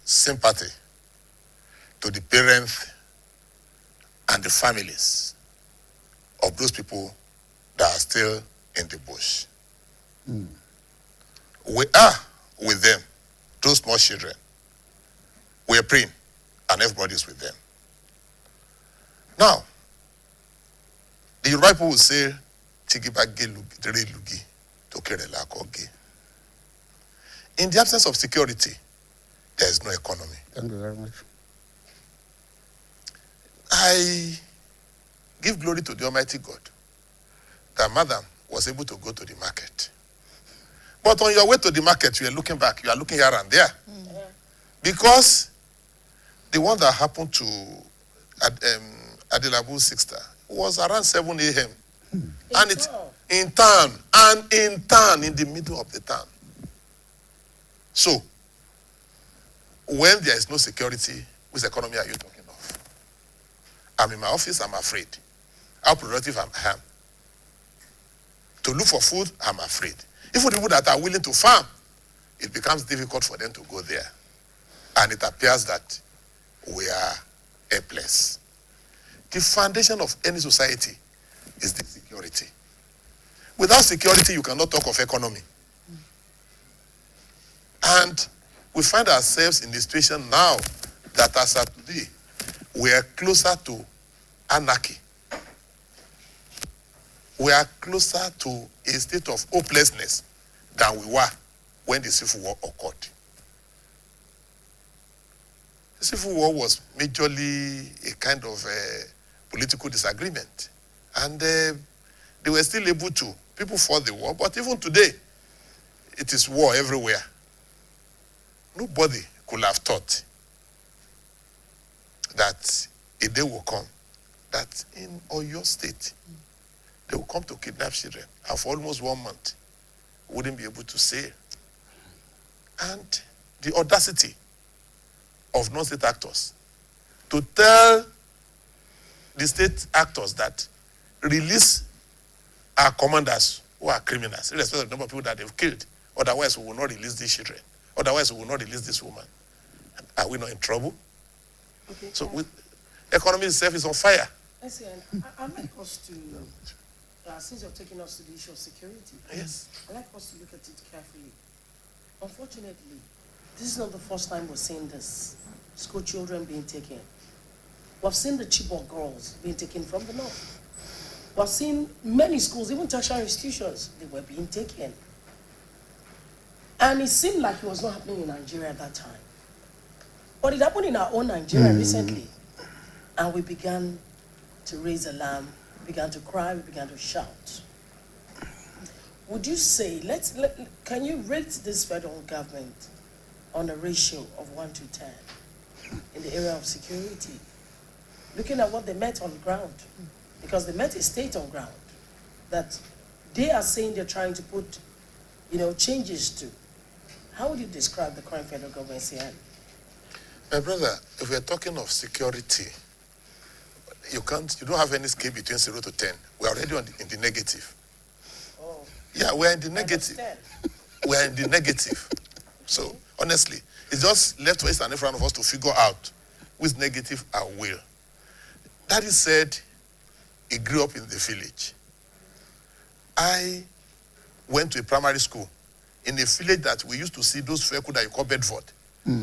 sympathy to the parents and the families of those people that are still in the bush. We are with them, those small children. We are praying, and everybody's with them. Now, the Yoruba people will say, in the absence of security, there is no economy. Thank you very much. I give glory to the Almighty God that Madam was able to go to the market. But on your way to the market, you are looking back, you are looking here and there. Because the one that happened to Adelabu's sister was around 7 a.m. And it's in town, in the middle of the town. So, when there is no security, which economy are you talking of? I'm in my office, I'm afraid. How productive I am. To look for food, I'm afraid. Even the people that are willing to farm, it becomes difficult for them to go there. And it appears that we are helpless. The foundation of any society is the security. Without security, you cannot talk of economy. And we find ourselves in the situation now that as of today, we are closer to anarchy. We are closer to a state of hopelessness than we were when the Civil War occurred. The Civil War was majorly a kind of political disagreement. And they were still able to. People fought the war, but even today, it is war everywhere. Nobody could have thought that a day will come that in Oyo State, they will come to kidnap children. And for almost 1 month, wouldn't be able to say. And the audacity of non-state actors to tell the state actors that release our commanders who are criminals, irrespective of the number of people that they've killed. Otherwise, we will not release these children. Otherwise, we will not release this woman. Are we not in trouble? Okay. So, economy itself is on fire. I'd like us to, since you're taking us to the issue of security, yes, I'd like us to look at it carefully. Unfortunately, this is not the first time we're seeing this. School children being taken. We've seen the Chibok girls being taken from the north. We've seen many schools, even tertiary institutions, they were being taken. And it seemed like it was not happening in Nigeria at that time. But it happened in our own Nigeria recently. And we began to raise alarm, we began to cry, we began to shout. Would you say, can you rate this federal government on a ratio of 1 to 10 in the area of security? Looking at what they met on the ground, because they met a state on ground that they are saying they're trying to put, changes to. How would you describe the current federal government's hand? My brother, if we're talking of security, you don't have any scale between 0 to 10. We're already in the negative. Oh. Yeah, we're in the negative. We're in the negative. So, honestly, it's just left to us and in front of us to figure out which negative are will. Daddy said he grew up in the village. I went to a primary school in a village that we used to see those vehicles that you call Bedford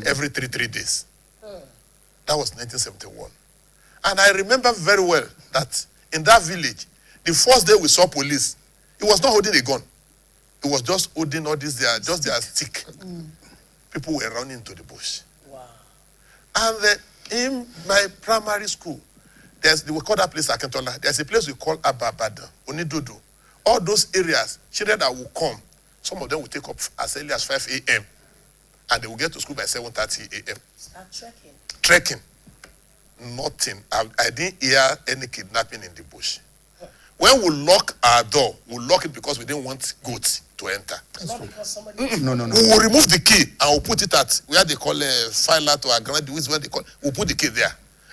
every 3 days. That was 1971. And I remember very well that in that village, the first day we saw police, he was not holding a gun. He was just holding all this, just their stick. People were running into the bush. Wow. And in my primary school, we call that place Akintola. There's a place we call Ababada, Onidodo. All those areas, children that will come, some of them will take up as early as 5 a.m. and they will get to school by 7:30 a.m. Start trekking. Trekking. Nothing. I didn't hear any kidnapping in the bush. When we lock our door, we lock it because we didn't want goats to enter. Not because somebody No. We will remove the key and we'll put it at where they call a filer to a granite, which is where they call. We'll put the key there.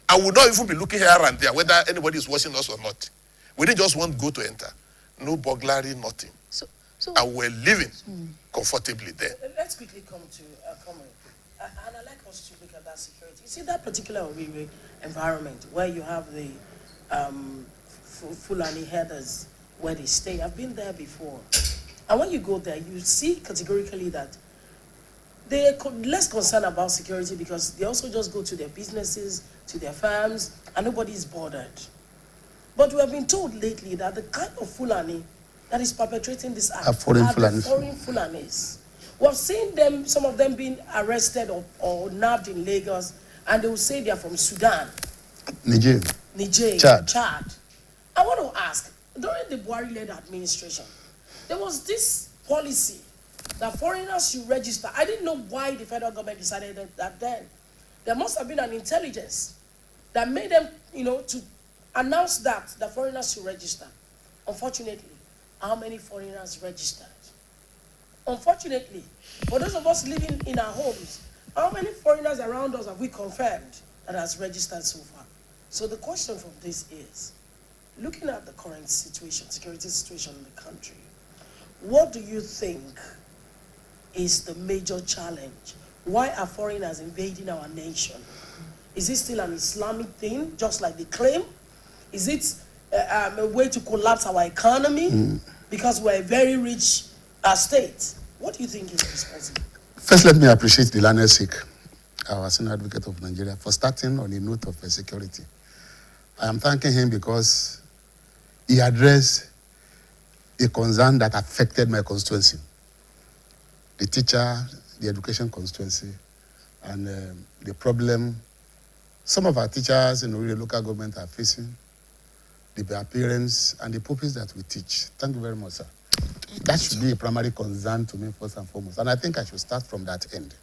And we'll not even be looking here and there whether anybody is watching us or not. We didn't just want goat to enter. No burglary, nothing. So and we're living comfortably there. Let's quickly come to Comrade. And I'd like us to look at that security. You see that particular environment where you have the Fulani herders where they stay. I've been there before. And when you go there, you see categorically that they're less concerned about security because they also just go to their businesses, to their farms, and nobody is bothered. But we have been told lately that the kind of Fulani that is perpetrating this act are foreign the foreign Fulanis. We have seen them, some of them being arrested or nabbed in Lagos, and they will say they are from Sudan, Niger, Chad. I want to ask, during the Buhari-led administration, there was this policy that foreigners should register. I didn't know why the federal government decided that then. There must have been an intelligence that made them, to announce that the foreigners should register. Unfortunately, how many foreigners registered? Unfortunately, for those of us living in our homes, how many foreigners around us have we confirmed that has registered so far? So the question from this is, looking at the current situation, security situation in the country, what do you think is the major challenge? Why are foreigners invading our nation? Is it still an Islamic thing, just like they claim? Is it a way to collapse our economy? Because we're a very rich state. What do you think is responsible? First, let me appreciate the learned Sikh, our senior advocate of Nigeria, for starting on a note of security. I am thanking him because he addressed a concern that affected my constituency, the teacher, the education constituency, and the problem some of our teachers in the local government are facing, the appearance and the purpose that we teach. Thank you very much, sir. That should be a primary concern to me first and foremost. And I think I should start from that end.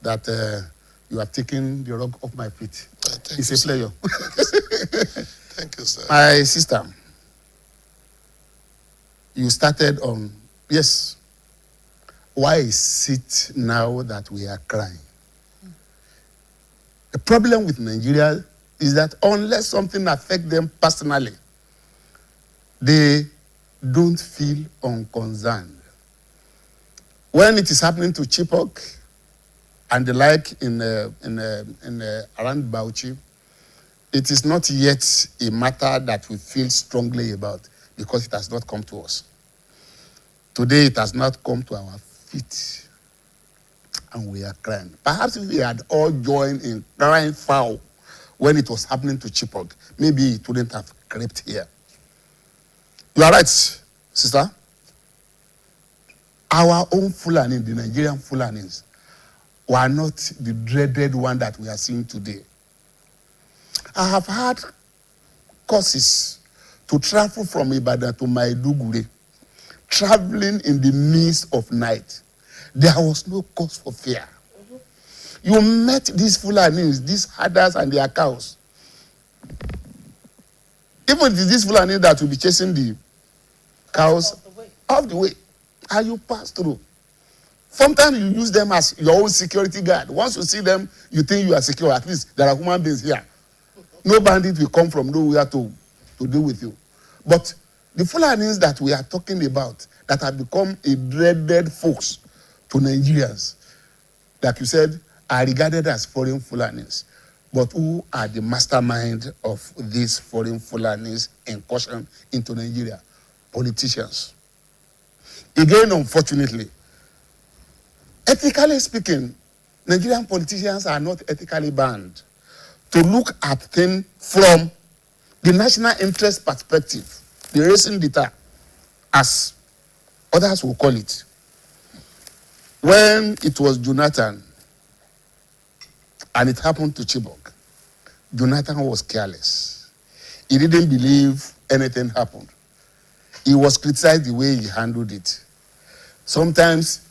That you have taken the rug off my feet. It's a pleasure. Thank you, sir. My sister, you started on, yes, why is it now that we are crying? The problem with Nigeria is that unless something affects them personally, they don't feel unconcerned. When it is happening to Chibok and the like in around Bauchi, it is not yet a matter that we feel strongly about because it has not come to us. Today it has not come to our feet and we are crying. Perhaps if we had all joined in crying foul when it was happening to Chibok, maybe it wouldn't have crept here. You are right, sister. Our own Fulani, the Nigerian Fulanis, were not the dreaded one that we are seeing today. I have had courses to travel from Ibadan to Maiduguri, traveling in the midst of night. There was no cause for fear. You met these Fulanis, these herders and their cows. Even these Fulani that will be chasing the cows off the way, and you pass through. Sometimes you use them as your own security guard. Once you see them, you think you are secure. At least there are human beings here. No bandit will come from nowhere to deal with you. But the Fulanis that we are talking about, that have become a dreaded foes to Nigerians, like you said, are regarded as foreign Fulanis. But who are the mastermind of these foreign Fulanis incursion into Nigeria? Politicians. Again, unfortunately, ethically speaking, Nigerian politicians are not ethically bound to look at things from the national interest perspective, the racing data, as others will call it. When it was Jonathan, and it happened to Chibok, Jonathan was careless. He didn't believe anything happened. He was criticized the way he handled it. Sometimes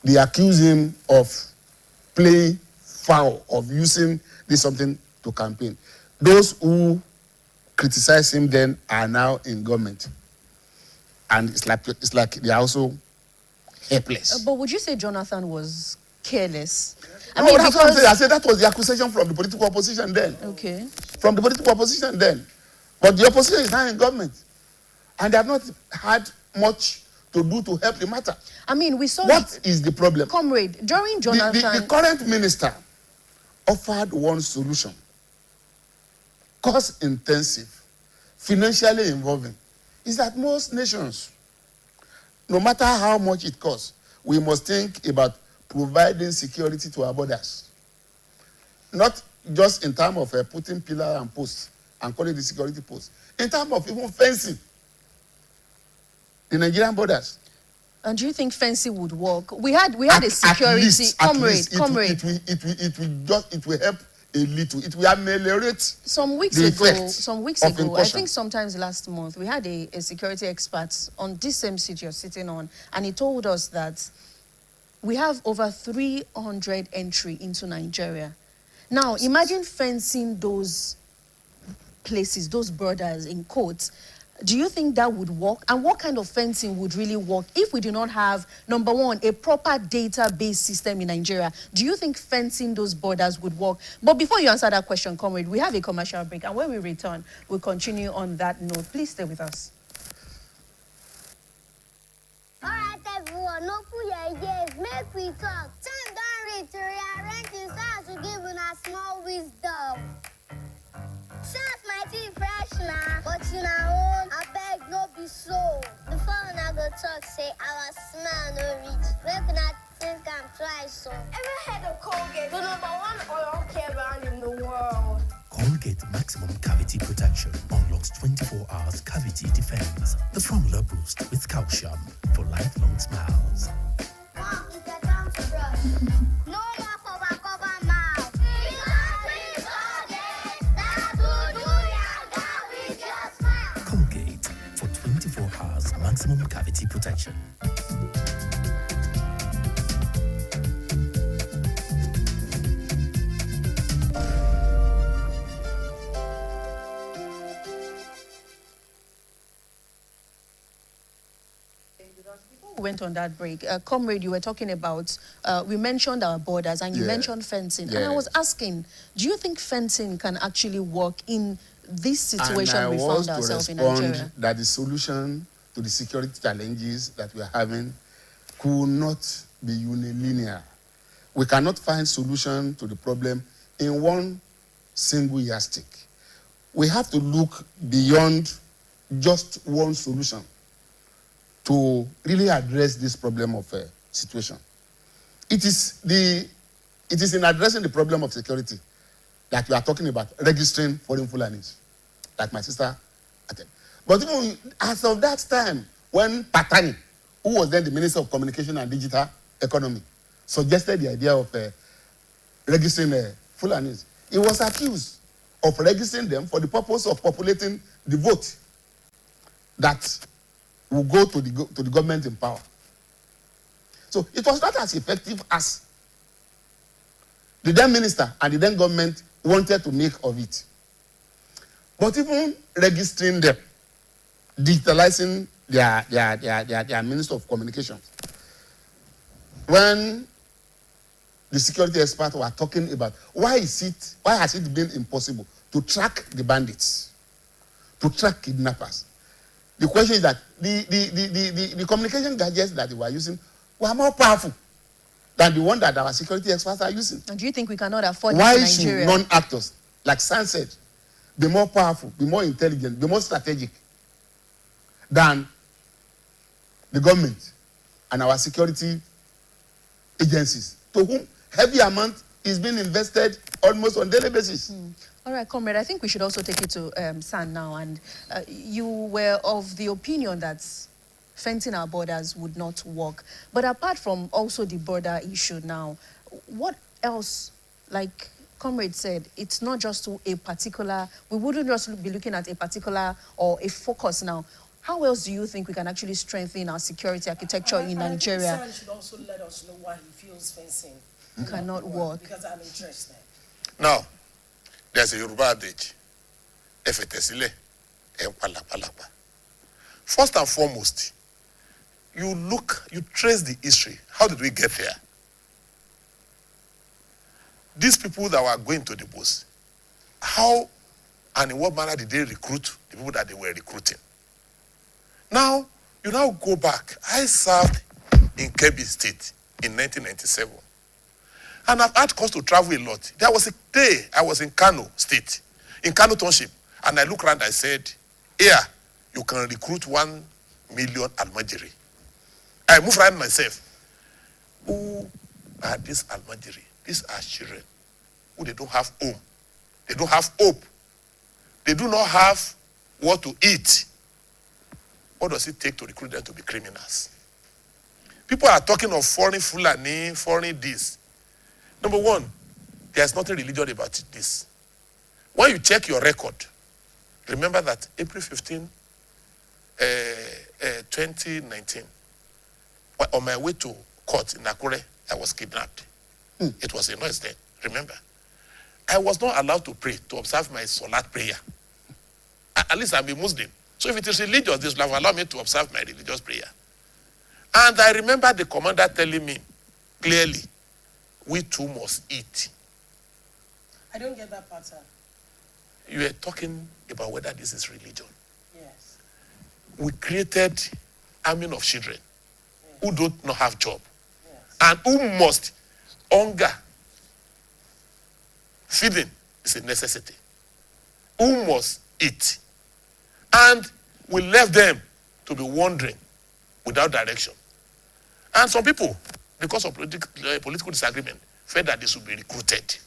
they accuse him of playing foul, of using this something to campaign. Those who criticize him then are now in government. And it's like they are also helpless. But would you say Jonathan was careless? I mean, that's what I'm saying. I said that was the accusation from the political opposition then. Okay. From the political opposition then. But the opposition is now in government. And they have not had much to do to help the matter. I mean, we saw... What is the problem? Comrade, during Jonathan... The current minister offered one solution. Cost-intensive, financially involving. Is that most nations, no matter how much it costs, we must think about providing security to our borders. Not just in terms of putting pillar and posts and calling the security posts. In terms of even fencing the Nigerian borders. And do you think fencing would work? We had a security comrade. It will help a little. It will ameliorate some weeks ago, I think sometimes last month, we had a security expert on this same seat you're sitting on, and he told us that we have over 300 entry into Nigeria. Now, imagine fencing those places, those borders in quotes. Do you think that would work? And what kind of fencing would really work if we do not have, number one, a proper database system in Nigeria? Do you think fencing those borders would work? But before you answer that question, comrade, we have a commercial break. And when we return, we'll continue on that note. Please stay with us. All right, everyone, no fool your ears. Make we talk. Time don't reach to rearrange this house to give us small wisdom. Sounds mighty fresh now, but you know, I beg no be so. Before I go talk, say our smell no reach. Make not think I'm twice so. Ever heard of Colgate? The #1 oral care brand in the world. Colgate Maximum Cavity Protection unlocks 24 hours cavity defense. The formula boost with calcium for lifelong smiles. Mom, it's a time to brush. No more cover mouth. Colgate for 24 hours maximum cavity protection. We went on that break. Comrade, you were talking about, we mentioned our borders and you mentioned fencing. And I was asking, do you think fencing can actually work in this situation we found ourselves in Nigeria? That the solution to the security challenges that we are having could not be unilinear. We cannot find solution to the problem in one single yardstick. We have to look beyond just one solution to really address this problem of situation. It is in addressing the problem of security that we are talking about registering foreign Fulanis, like my sister attended. But even as of that time, when Patani, who was then the Minister of Communication and Digital Economy, suggested the idea of registering Fulanis, he was accused of registering them for the purpose of populating the vote that will go to the government in power. So it was not as effective as the then minister and the then government wanted to make of it. But even registering them, digitalizing their Minister of Communications, when the security experts were talking about why has it been impossible to track the bandits, to track kidnappers? The question is that the communication gadgets that they were using were more powerful than the one that our security experts are using. And do you think we cannot afford Why it in Nigeria? should non-actors, like San said, be more powerful, be more intelligent, be more strategic than the government and our security agencies, to whom heavy amount is being invested almost on daily basis? All right, comrade, I think we should also take it to San now. And you were of the opinion that fencing our borders would not work. But apart from also the border issue now, what else, like comrade said, it's not just to a particular, we wouldn't just be looking at a particular or a focus now. How else do you think we can actually strengthen our security architecture in Nigeria? I think San should also let us know why he feels fencing cannot work. Because I'm interested. Now, there's a Yoruba adage. First and foremost, you trace the history. How did we get there? These people that were going to the bush, how and in what manner did they recruit the people that they were recruiting? Now, you now go back. I served in Kebbi State in 1997. And I've had cause to travel a lot. There was a day I was in Kano State, in Kano Township, and I looked around, I said, here, you can recruit 1 million Almajiri. I moved around myself. Who are these Almajiri? These are children who they don't have home. They don't have hope. They do not have what to eat. What does it take to recruit them to be criminals? People are talking of foreign Fulani, foreign this. Number one, there's nothing religious about this. When you check your record, remember that April 15, 2019, on my way to court in Nakure, I was kidnapped. It was a noise then, remember? I was not allowed to pray, to observe my Salat prayer. At least I'm a Muslim. So if it is religious, this will allow me to observe my religious prayer. And I remember the commander telling me clearly, we too must eat. I don't get that pattern. You are talking about whether this is religion. Yes. We created army of children who don't not have job and who must hunger. Feeding is a necessity. Who must eat? And we left them to be wandering without direction. And some people, because of political disagreement, felt that they should be recruited.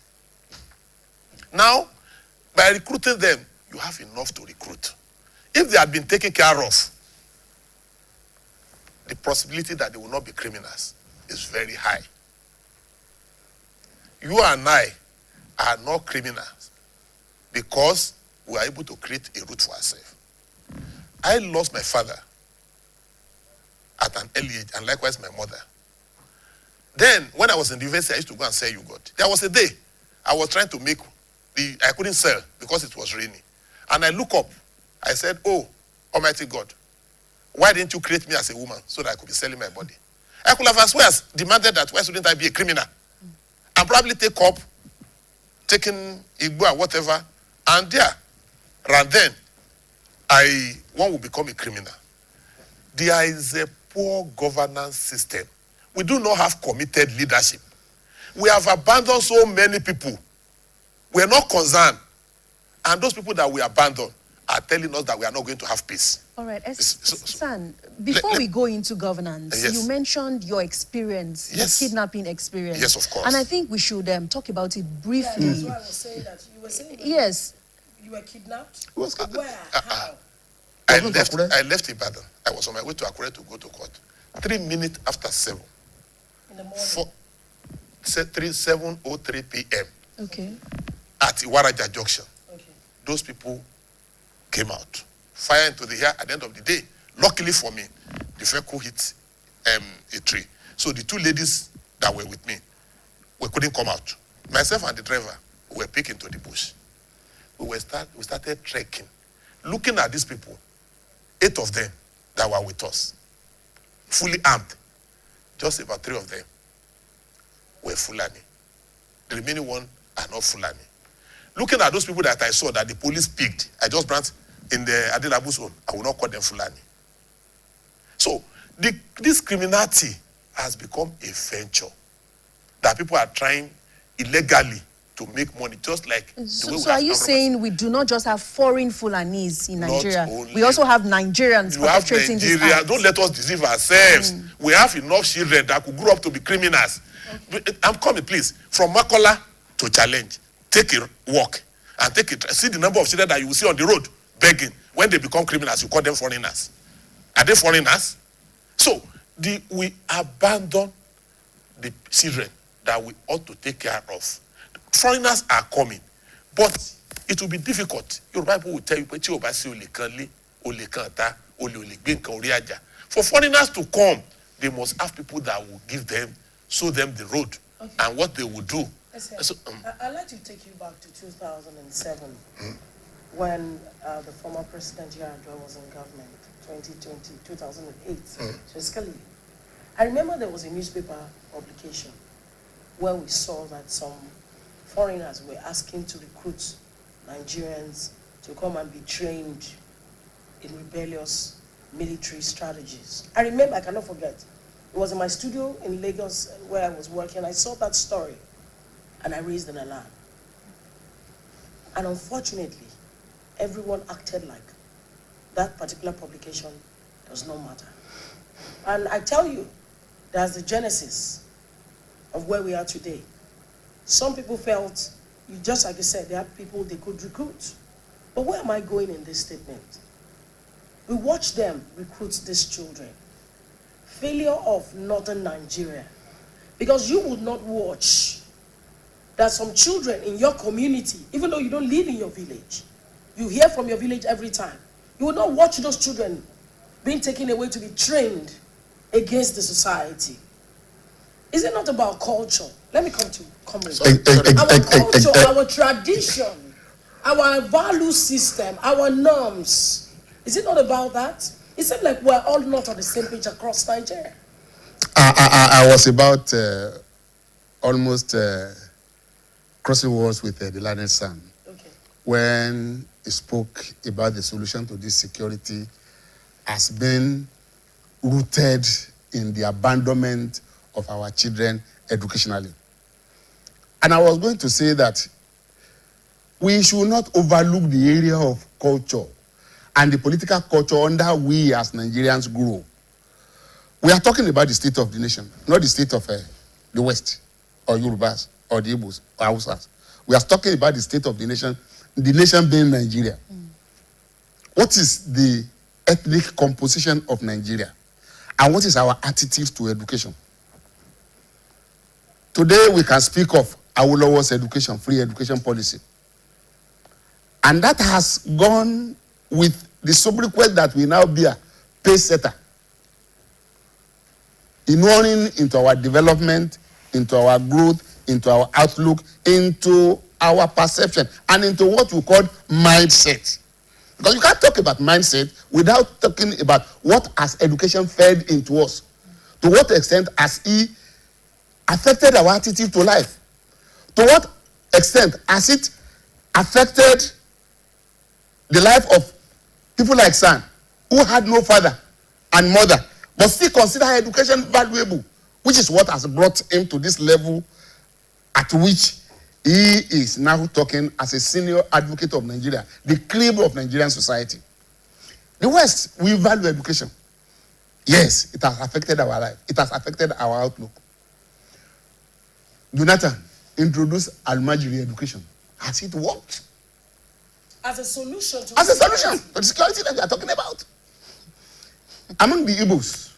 Now, by recruiting them, you have enough to recruit. If they had been taken care of, the possibility that they will not be criminals is very high. You and I are not criminals because we are able to create a route for ourselves. I lost my father at an early age, and likewise my mother. Then, when I was in the university, I used to go and sell yogurt. There was a day I was trying to make I couldn't sell because it was raining. And I look up, I said, oh, Almighty God, why didn't you create me as a woman so that I could be selling my body? I could have as well as demanded that why shouldn't I be a criminal? And probably take up, taking Igbo or whatever, and there, and then, one will become a criminal. There is a poor governance system. We do not have committed leadership. We have abandoned so many people. We are not concerned. And those people that we abandon are telling us that we are not going to have peace. All right, San, before we go into governance, yes. You mentioned your experience, yes. your kidnapping experience. Yes, of course. And I think we should talk about it briefly. Yeah, that's why I was saying that. You were saying that yes. You were kidnapped? Where? How? I left Ibadan. I was on my way to Akure to go to court. 3 minutes after 7. In the morning? 7:03 p.m. Okay. At Iwaraja Junction. Okay. Those people came out. Fire into the air at the end of the day. Luckily for me, the vehicle hit a tree. So the two ladies that were with me, we couldn't come out. Myself and the driver were picked into the bush. We started trekking, looking at these people, 8 of them that were with us, fully armed. Just about 3 of them were Fulani. The remaining one are not Fulani. Looking at those people that I saw that the police picked, I just brought in the Adelabu's own, I will not call them Fulani. So this criminality has become a venture that people are trying illegally to make money, just like So are you saying we do not just have foreign Fulanis in Nigeria? We also have Nigerians perpetrating this act? Don't let us deceive ourselves. We have enough children that could grow up to be criminals. Okay. I'm coming, please. From Makola to Challenge, take a walk and take it. See the number of children that you will see on the road begging. When they become criminals, you call them foreigners. Are they foreigners? So we abandon the children that we ought to take care of. Foreigners are coming, but it will be difficult. Your Bible will tell you, for foreigners to come, they must have people that will show them the road and what they will do. So, I'd like to take you back to 2007 when the former President Yar'Adua was in government, 2008. Basically, I remember there was a newspaper publication where we saw that some foreigners were asking to recruit Nigerians to come and be trained in rebellious military strategies. I remember, I cannot forget, it was in my studio in Lagos where I was working. I saw that story and I raised an alarm. And unfortunately, everyone acted like that particular publication does not matter. And I tell you, that's the genesis of where we are today. Some people felt, just like you said, there are people they could recruit. But where am I going in this statement? We watch them recruit these children. Failure of northern Nigeria. Because you would not watch that some children in your community, even though you don't live in your village, you hear from your village every time. You will not watch those children being taken away to be trained against the society. Is it not about culture? Let me come to comrades. Our culture, our tradition, our value system, our norms. Is it not about that? It seems like we're all not on the same page across Nigeria. I was about almost crossing words with the learned son when he spoke about the solution to this security has been rooted in the abandonment of our children educationally. And I was going to say that we should not overlook the area of culture and the political culture under we as Nigerians grow. We are talking about the state of the nation, not the state of the West, or Yorubas, or the Igbos, or Hausas. We are talking about the state of the nation being Nigeria. What is the ethnic composition of Nigeria? And what is our attitude to education? Today we can speak of Awolowo's education, free education policy. And that has gone with the sobriquet that we now bear, pace setter. Inuring into our development, into our growth, into our outlook, into our perception, and into what we call mindset. Because you can't talk about mindset without talking about what has education fed into us. To what extent has it affected our attitude to life? To what extent has it affected the life of people like Sam, who had no father and mother, but still consider education valuable, which is what has brought him to this level at which he is now talking as a senior advocate of Nigeria, the crib of Nigerian society. The West, we value education. Yes, it has affected our life. It has affected our outlook. Jonathan introduced Almajiri education. Has it worked? As a solution to the security that we are talking about. Among the Igbos,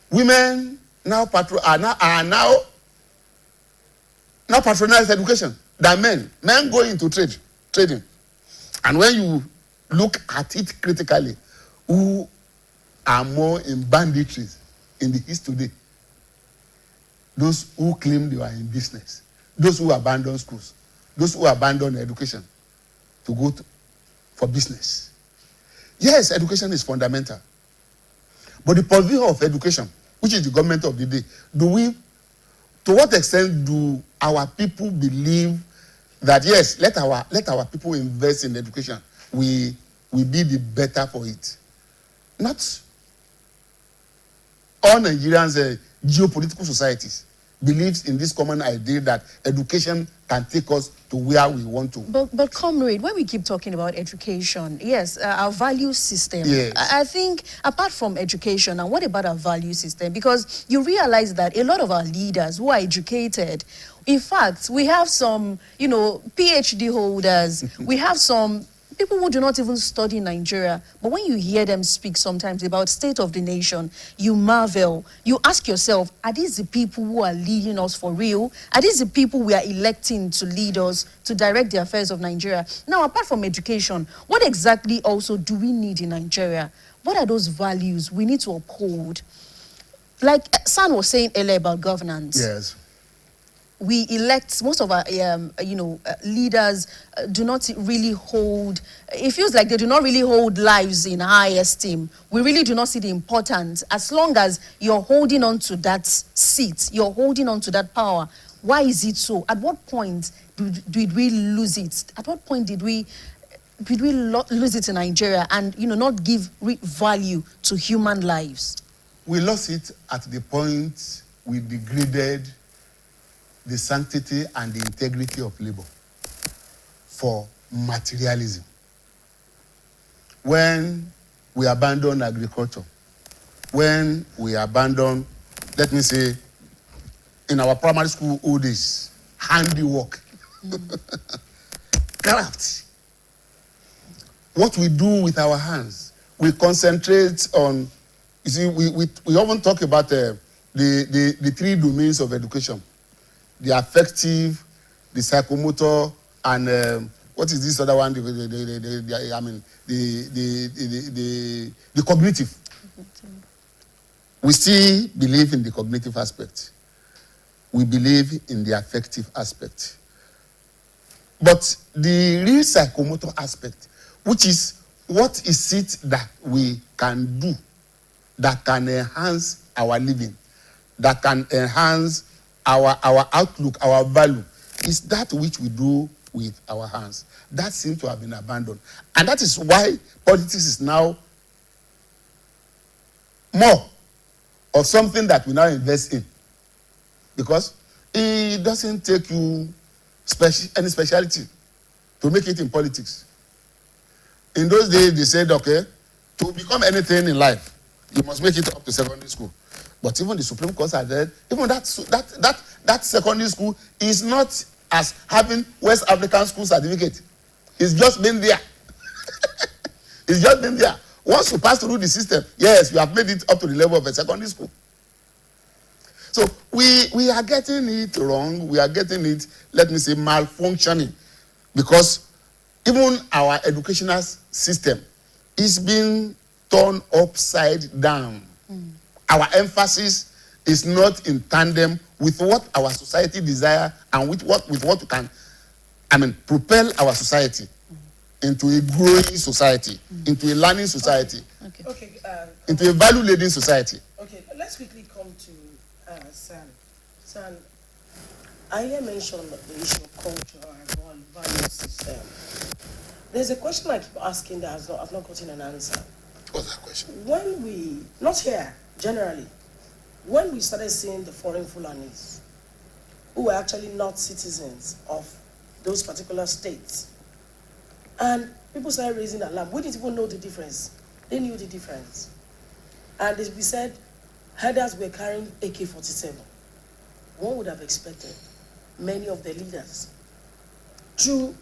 women now patronize education than men. Men go into trading. And when you look at it critically, who are more in banditries in the East today? Those who claim they were in business, those who abandon schools, those who abandon education to go for business. Yes, education is fundamental. But the purview of education, which is the government of the day, to what extent do our people believe that yes, let our people invest in education. We be the better for it. Not all Nigerians, geopolitical societies believes in this common idea that education can take us to where we want to. But comrade, when we keep talking about education, yes, our value system. Yes. I think apart from education, and what about our value system? Because you realize that a lot of our leaders who are educated, in fact, we have some, PhD holders, we have some people who do not even study in Nigeria, but when you hear them speak sometimes about state of the nation, you marvel. You ask yourself, are these the people who are leading us for real? Are these the people we are electing to lead us, to direct the affairs of Nigeria? Now, apart from education, what exactly also do we need in Nigeria? What are those values we need to uphold? Like San was saying earlier about governance. Yes. We elect, most of our, leaders do not really hold, it feels like they do not really hold lives in high esteem. We really do not see the importance. As long as you're holding on to that seat, you're holding on to that power, why is it so? At what point did we lose it? At what point did we lose it in Nigeria and, not give value to human lives? We lost it at the point we degraded the sanctity and the integrity of labor for materialism. When we abandon agriculture, when we abandon, let me say, in our primary school old days, handiwork, craft. What we do with our hands, we concentrate on, you see, we often talk about the three domains of education. The affective, the psychomotor, and what is this other one? The cognitive. We still believe in the cognitive aspect. We believe in the affective aspect. But the real psychomotor aspect, which is what is it that we can do that can enhance our living, that can enhance our outlook, our value, is that which we do with our hands. That seems to have been abandoned. And that is why politics is now more of something that we now invest in. Because it doesn't take you any speciality to make it in politics. In those days, they said, okay, to become anything in life, you must make it up to secondary school. But even the Supreme Court said that even that secondary school is not as having West African school certificate. It's just been there. It's just been there. Once you pass through the system, yes, you have made it up to the level of a secondary school. So we are getting it wrong. We are getting it, let me say, malfunctioning. Because even our educational system is being turned upside down. Our emphasis is not in tandem with what our society desire and with what can, propel our society into a growing society, into a learning society, into a value-laden society. Okay, let's quickly come to San. San, I mentioned the issue of culture and value system. There's a question I keep asking that I've not gotten an answer. What's that question? When we, not here, generally, when we started seeing the foreign Fulanis, who were actually not citizens of those particular states, and people started raising alarm, we didn't even know the difference. They knew the difference. And we said, herders were carrying AK-47. One would have expected many of the leaders to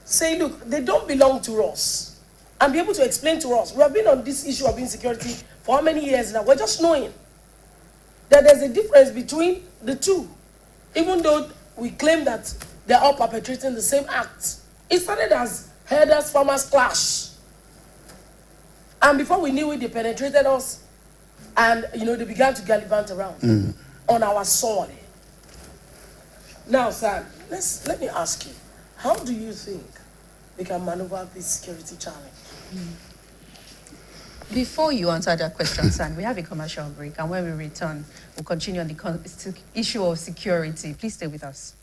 say, look, they don't belong to us, and be able to explain to us. We have been on this issue of insecurity for how many years now? We're just knowing that there's a difference between the two. Even though we claim that they're all perpetrating the same act. It started as herders, farmers clash. And before we knew it, they penetrated us, and they began to gallivant around on our soil. Now, Sam, let me ask you, how do you think we can maneuver this security challenge? Before you answer that question, San, we have a commercial break, and when we return, we'll continue on the issue of security. Please stay with us.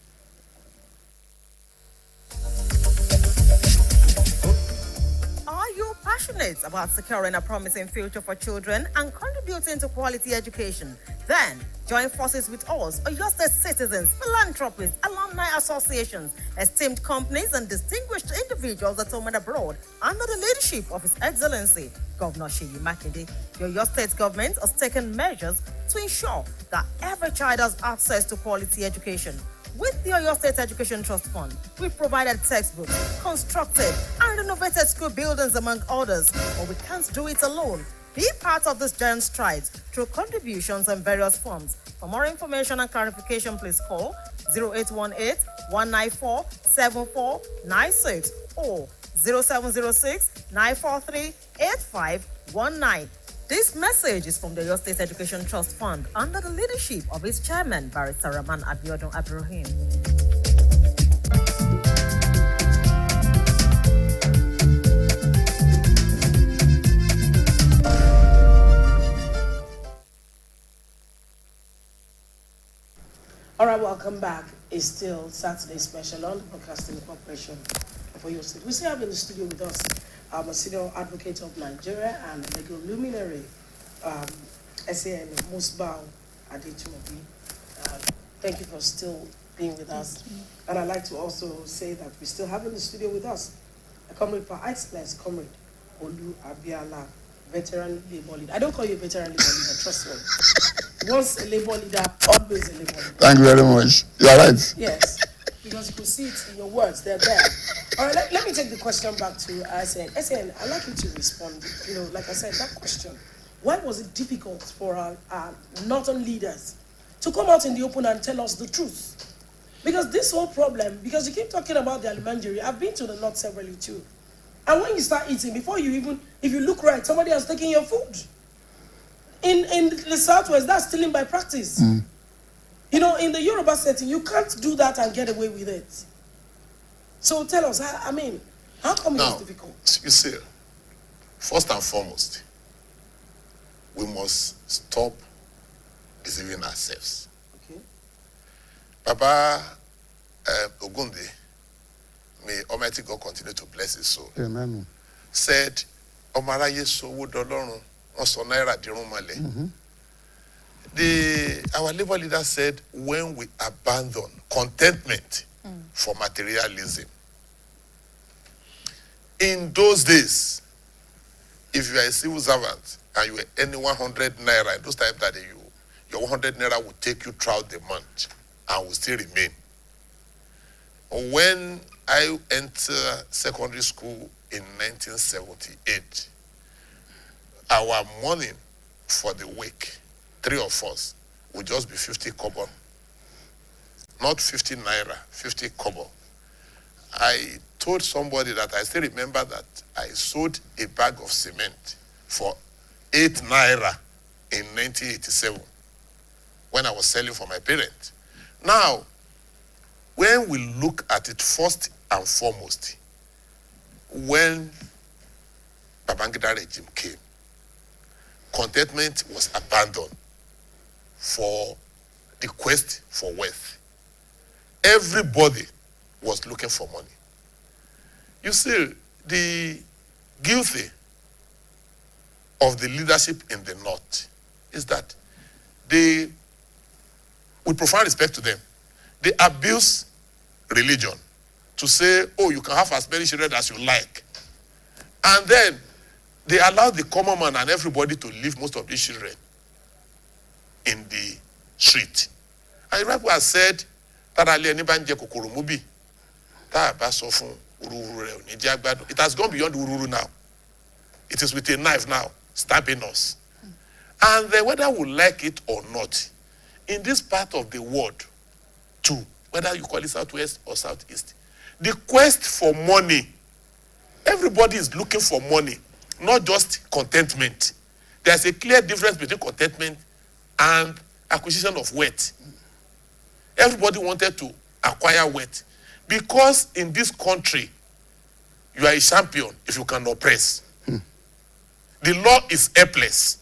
Are you passionate about securing a promising future for children and contributing to quality education? Then join forces with us, Oyo State citizens, philanthropists, alumni associations, esteemed companies, and distinguished individuals at home and abroad under the leadership of His Excellency Governor Seyi Makinde. The Oyo State government has taken measures to ensure that every child has access to quality education. With the Oyo State Education Trust Fund, we provided textbooks, constructed and renovated school buildings, among others. But we can't do it alone. Be part of this giant stride through contributions in various forms. For more information and clarification, please call 0818-194-7496 or 0706-943-8519. This message is from the Oyo State Education Trust Fund under the leadership of its chairman, Barrister Rahman Abiodun Abraham. All right, welcome back. It's still Saturday special on the Broadcasting Corporation of Oyo State. We still have in the studio with us a senior advocate of Nigeria and a legal luminary, SAN Musbao Adetumobi. Thank you for still being with us. And I'd like to also say that we still have in the studio with us a comrade par excellence, comrade Olu Abiala, veteran labor leader. I don't call you a veteran labor leader, trust me. Once a labor leader, always a labor leader. Thank you very much. You are right. Yes, because you could see it in your words, they're there. All right, let me take the question back to SN. SN, I'd like you to respond. You know, like I said, that question, why was it difficult for our northern leaders to come out in the open and tell us the truth? Because this whole problem, because you keep talking about the alimentary, I've been to the north severally too. And when you start eating, before you even, if you look right, somebody has taken your food. In the southwest, that's stealing by practice. You know, in the Yoruba setting, you can't do that and get away with it. So tell us, I mean, how come it's difficult? You see, first and foremost, we must stop deceiving ourselves. Okay. Baba Ogunde, may Almighty God continue to bless his soul. Amen. Said, Omaraye sowo dolorun, won so naira dirun mole. Our labor leader said, when we abandon contentment for materialism. In those days, if you are a civil servant and you were earning 100 naira, in those times that your 100 naira will take you throughout the month and will still remain. When I entered secondary school in 1978, our money for the week, 3 of us, would just be 50 kobo. Not 50 naira, 50 kobo. I told somebody that I still remember that I sold a bag of cement for 8 naira in 1987 when I was selling for my parents. Now, when we look at it first and foremost, when Babangida regime came, contentment was abandoned for the quest for wealth. Everybody was looking for money. You see, the guilty of the leadership in the North is that they, with profound respect to them, they abuse religion to say, oh, you can have as many children as you like. And then they allow the common man and everybody to leave most of these children in the street. And the Bible has said that it has gone beyond ururu now. It is with a knife now, stabbing us. And then whether we like it or not, in this part of the world, too, whether you call it Southwest or Southeast, the quest for money, everybody is looking for money, not just contentment. There's a clear difference between contentment and acquisition of wealth. Everybody wanted to acquire wealth because in this country, you are a champion if you can oppress. The law is helpless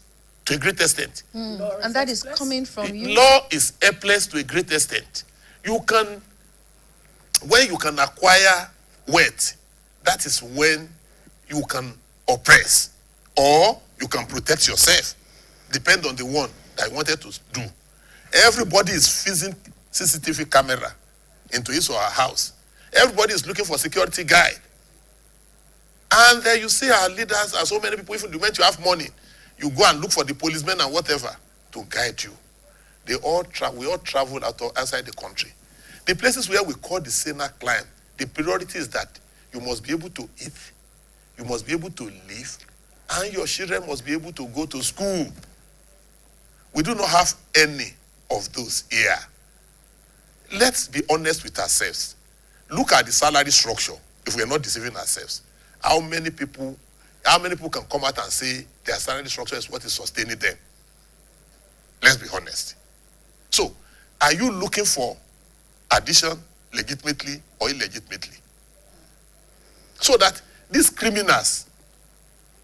to a great extent. And that is coming from The you. law is helpless to a great extent. When you can acquire wealth, that is when you can oppress or you can protect yourself. Depend on the one that I wanted to do. Everybody is fixing CCTV camera into his or her house. Everybody is looking for security guide. And then you see our leaders and so many people, even the moment you have money, you go and look for the policemen and whatever to guide you. We all travel outside the country. The places where we call the senior client, the priority is that you must be able to eat, you must be able to live, and your children must be able to go to school. We do not have any of those here. Let's be honest with ourselves. Look at the salary structure, if we are not deceiving ourselves. How many people can come out and say their salary structure is what is sustaining them? Let's be honest. So, are you looking for addition legitimately or illegitimately? So that these criminals,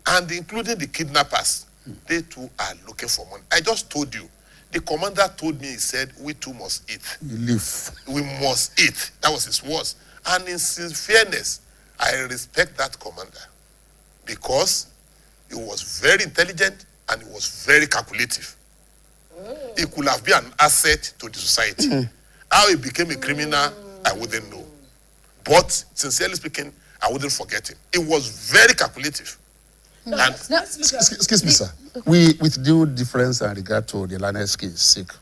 and including the kidnappers, they too are looking for money. I just told you. The commander told me, he said, we too must eat. We must eat. That was his words. And in fairness, I respect that commander because he was very intelligent and he was very calculative. He could have been an asset to the society. How he became a criminal, I wouldn't know. But sincerely speaking, I wouldn't forget him. He was very calculative. Excuse me, sir. We, with due difference and regard to the Lionel's case sake,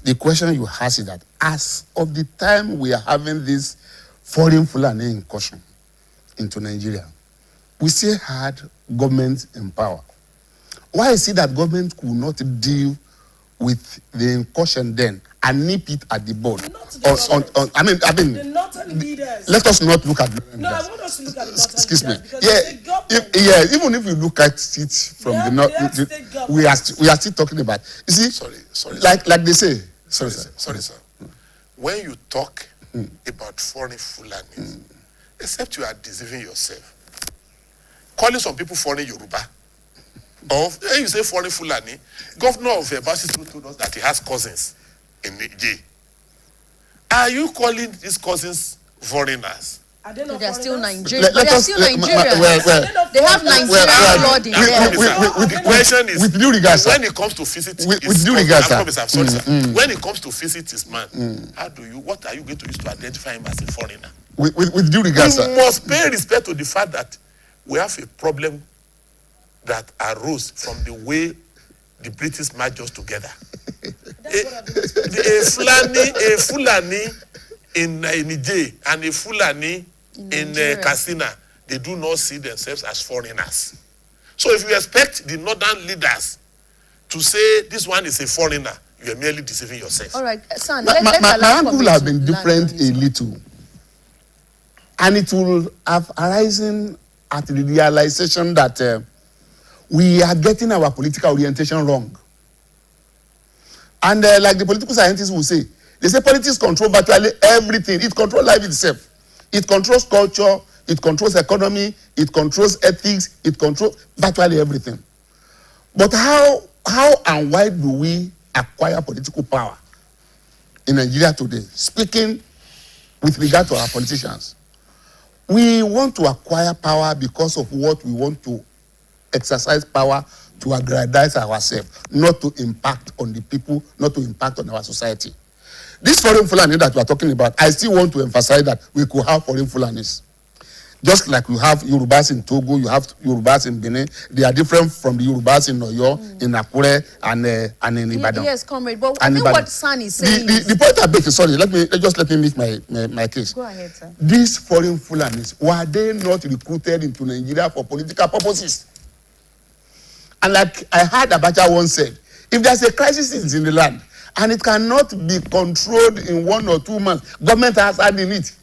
the question you ask is that as of the time we are having this foreign Fulani incursion into Nigeria, we still had government in power. Why is it that government could not deal with the incursion then and nip it at the bud? The northern leaders. Let us not look at No, I want us to look at the northern excuse me. leaders. Even if you look at it from the north, we are still talking about. You see, sorry. Like they say. Sorry, sir. When you talk about foreign Fulani, except you are deceiving yourself. Calling some people foreign Yoruba, or when you say foreign Fulani, governor of Bauchi told us that he has cousins in Nigeria. Are you calling these cousins foreigners? They are still Nigerians. They are still Nigerians. They have Nigerian blood in them. The question is, with due regard, when it comes to visit with due regard, when it comes to visit his man, what are you going to use to identify him as a foreigner? With due regard, sir. You must pay respect to the fact that we have a problem that arose from the way the British merged us together. A Fulani in Niger and a Fulani in Katsina, they do not see themselves as foreigners. So if you expect the northern leaders to say this one is a foreigner, you are merely deceiving yourself. All right, son, my angle have been different a little. And it will have arisen at the realization that we are getting our political orientation wrong. And like the political scientists will say, they say politics control virtually everything. It controls life itself. It controls culture, it controls economy, it controls ethics, it controls virtually everything. But how and why do we acquire political power in Nigeria today? Speaking with regard to our politicians, we want to acquire power because of what we want to exercise power to aggrandize ourselves, not to impact on the people, not to impact on our society. This foreign Fulani that we are talking about, I still want to emphasize that we could have foreign Fulanis. Just like you have Yorubas in Togo, you have Yorubas in Benin. They are different from the Yorubas in Oyo, in Akure, and in Ibadan. Yes, comrade. But I think what San is saying the point I make is, sorry, let me make my case. Go ahead, sir. These foreign Fulanis, were they not recruited into Nigeria for political purposes? And like I heard Abacha once said, if there's a crisis in the land and it cannot be controlled in 1 or 2 months, government has had in it.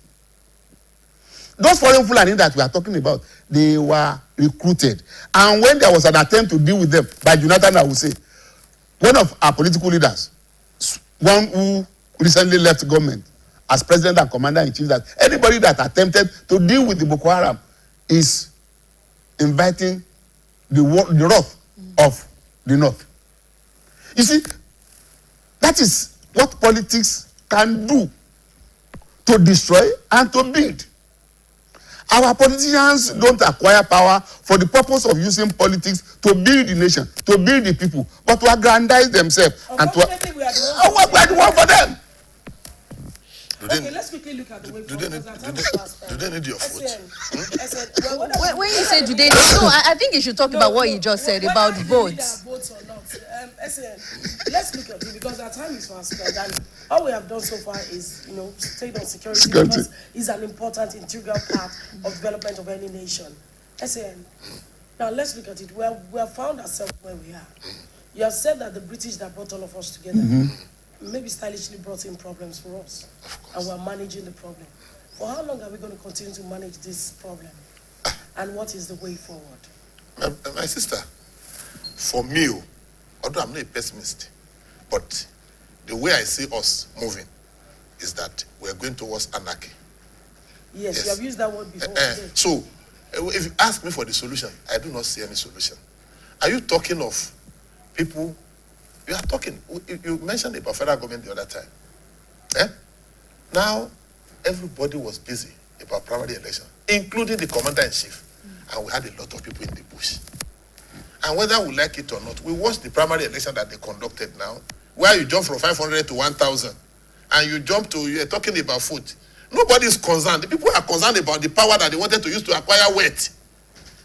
Those foreign Fulani that we are talking about, they were recruited. And when there was an attempt to deal with them, by Jonathan, I would say, one of our political leaders, one who recently left government as president and commander-in-chief, that anybody that attempted to deal with the Boko Haram is inviting the wrath of the North. You see, that is what politics can do, to destroy and to build. Our politicians don't acquire power for the purpose of using politics to build the nation, to build the people, but to aggrandize themselves and to we are the one for them. Okay, let's quickly look at the way forward. Do they need your food? When you say do they need, no, I think you should talk about what you just said about votes. Votes or not. Let's look at it because our time is fast spent, and all we have done so far is, state on security because it's an important integral part of development of any nation. Now let's look at it. We have found ourselves where we are. You have said that the British that brought all of us together maybe stylishly brought in problems for us, and we're managing the problem. For how long are we going to continue to manage this problem? And what is the way forward? My sister, for me, although I'm not a pessimist, but the way I see us moving is that we're going towards anarchy. Yes, you have used that word before. So, if you ask me for the solution, I do not see any solution. Are you talking of people? You are talking, you mentioned about federal government the other time. Now, everybody was busy about primary election, including the commander-in-chief. And we had a lot of people in the bush. And whether we like it or not, we watched the primary election that they conducted now, where you jump from 500 to 1,000. And you're talking about food. Nobody is concerned. The people are concerned about the power that they wanted to use to acquire weight.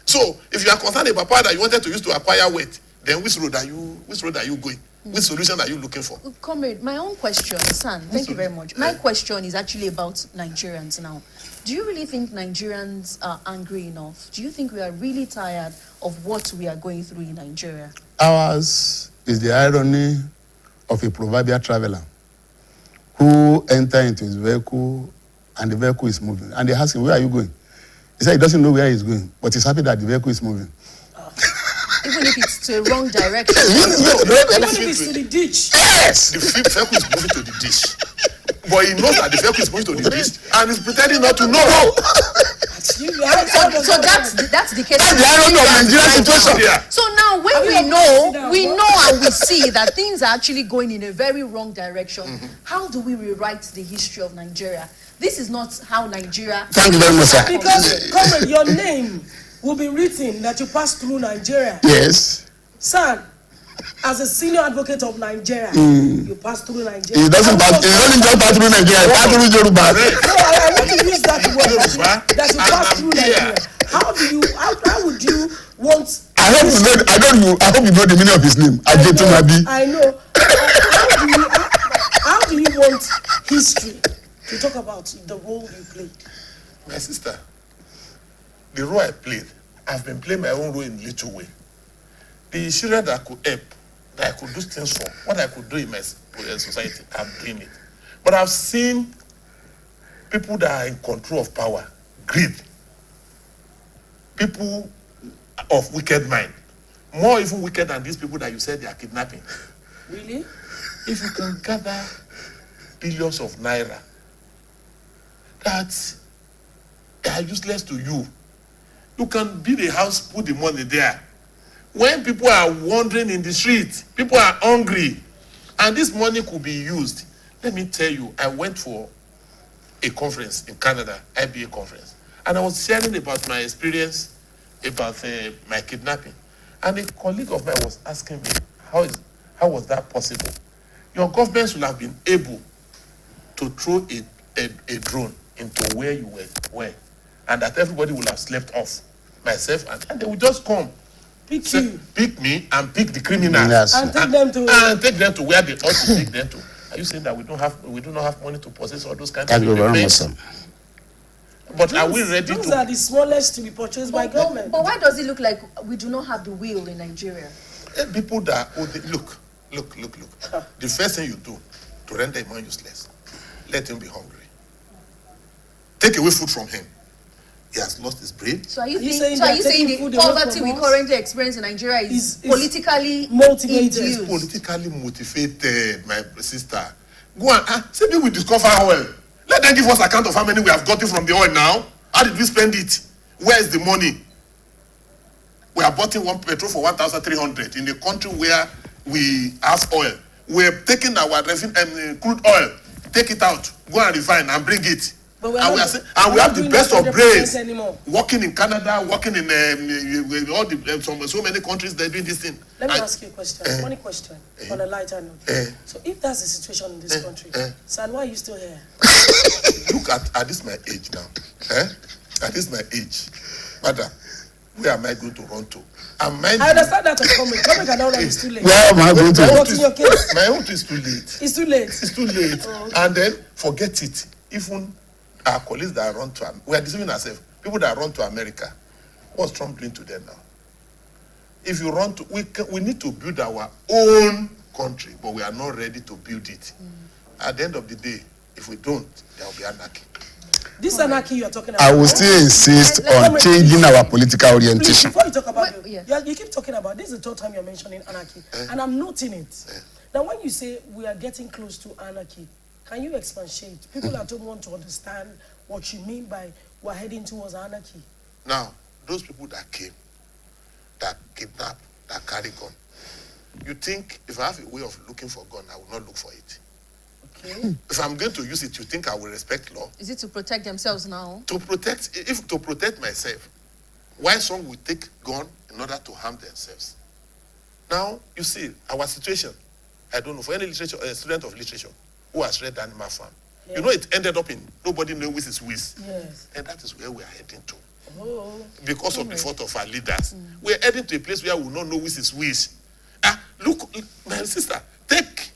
So, if you are concerned about power that you wanted to use to acquire weight, then which road are you going? Which solution are you looking for? Comrade, my own question, San, thank you very much. My question is actually about Nigerians now. Do you really think Nigerians are angry enough? Do you think we are really tired of what we are going through in Nigeria? Ours is the irony of a proverbial traveler who enters into his vehicle and the vehicle is moving. And they ask him, where are you going? He said he doesn't know where he's going, but he's happy that the vehicle is moving. Even if it's to the wrong direction. Even if it's to the ditch. Yes! The vehicle is moving to the ditch. But he knows that the vehicle is moving to the ditch and he's pretending not to know. So that's the case. That's the irony of Nigerian situation. Yeah. So now when we know and we see that things are actually going in a very wrong direction, how do we rewrite the history of Nigeria? This is not how Nigeria... Thank you very much, sir. Because, comrade, your name will be written that you passed through Nigeria. Yes. Son, as a senior advocate of Nigeria, you passed through Nigeria. He doesn't just pass through Nigeria, he passed through Yoruba. No, I want to use that word, that you passed through Nigeria. How would you want... I hope you know the meaning of his name. I know. How do you want history to talk about the role you played? My sister, the role I played, I've been playing my own role in a little way. The children that I could help, that I could do things for, what I could do in my society, I'm doing it. But I've seen people that are in control of power, greed, people of wicked mind, more even wicked than these people that you said they are kidnapping. Really? If you can gather billions of naira that are useless to you, you can build a house, put the money there. When people are wandering in the street, people are hungry, and this money could be used. Let me tell you, I went for a conference in Canada, IBA conference, and I was sharing about my experience about my kidnapping. And a colleague of mine was asking me, how was that possible? Your government should have been able to throw a drone into where you were, and that everybody would have slept off, myself, and they would just come. Pick me and pick the criminals. Yes. And take them to where they ought to take them to. Are you saying that we do not have money to possess all those kinds Thank of you very much, equipment? But are we ready those to? Are the smallest to be purchased by government. But why does it look like we do not have the will in Nigeria? People that look. The first thing you do to render a man useless, let him be hungry. Take away food from him. He has lost his brain. So are you saying the poverty we currently experience in Nigeria is politically motivated? It's politically motivated, my sister. Go on, say we discover oil. Let them give us account of how many we have gotten from the oil now. How did we spend it? Where is the money? We are buying one petrol for 1,300 in a country where we have oil. We're taking our crude oil, take it out, go and refine and bring it. And we have the best of brains working in Canada, working in all so many countries. They're doing this thing. Let me ask you a question. Funny question on a lighter note. So if that's the situation in this country, San, why are you still here? Look at this my age now. At this my age, madam, where am I going to run to? I understand that of coming. Coming cannot run. It's too late. Where am I going to run to? My own is too late. It's too late. It's too late. Oh, okay. And then forget it. Even our colleagues that run to, we are deceiving ourselves. People that run to America, what's Trump doing to them now? If you run to, we need to build our own country, but we are not ready to build it. At the end of the day, if we don't, there will be anarchy. This anarchy you are talking about. I will still insist on changing our political orientation. Please, before you talk about it, you keep talking about this is the third time you're mentioning anarchy, and I'm noting it. Now, when you say we are getting close to anarchy, can you expatiate? People at home want to understand what you mean by we're heading towards anarchy. Now, those people that came, that kidnap, that carry gun, you think if I have a way of looking for gun, I will not look for it? Okay. If I'm going to use it, you think I will respect law? Is it to protect themselves now? To protect myself. Why some will take gun in order to harm themselves? Now, you see, our situation, I don't know, for any student of literature who has read Animal Farm, you know it ended up in nobody knows which is which. Yes. And that is where we are heading to. Oh. Because of the fault of our leaders. We are heading to a place where we will not know which is which. Look, my sister, take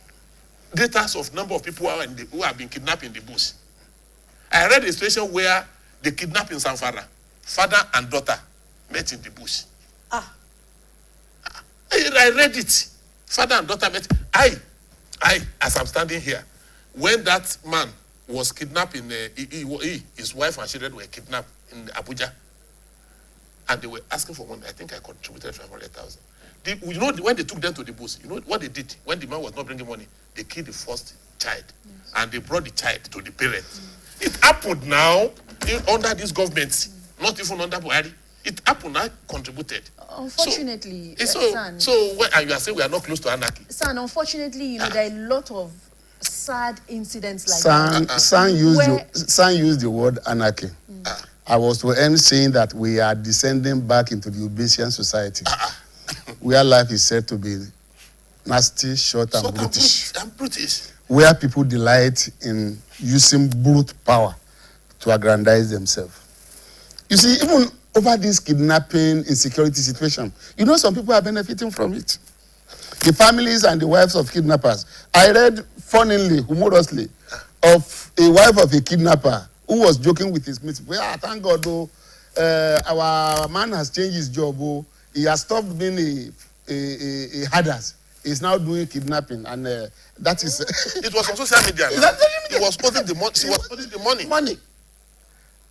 data of number of people who have been kidnapped in the bush. I read a situation where they kidnapped in Zamfara. Father and daughter met in the bush. I read it. Father and daughter met. As I'm standing here, when that man was kidnapped his wife and children were kidnapped in Abuja, and they were asking for money. I think I contributed 500,000. You know, when they took them to the bush, you know what they did? When the man was not bringing money, they killed the first child, and they brought the child to the parents. It happened now under this government, not even under Buhari. It happened, I contributed. Unfortunately, San, and you are saying we are not close to anarchy. San, unfortunately, there are a lot of sad incidents like that. San used the word anarchy. I was to end saying that we are descending back into the Obesian society, where life is said to be nasty, short, and brutish. Where people delight in using brute power to aggrandize themselves. You see, even over this kidnapping, insecurity situation, you know some people are benefiting from it. The families and the wives of kidnappers. I read, funnily, humorously, of a wife of a kidnapper who was joking with his mates. Well, thank God, though, our man has changed his job. Oh, he has stopped being a harass. He's now doing kidnapping, and that is. It was on social media. He was putting the money. He was putting the money. Money.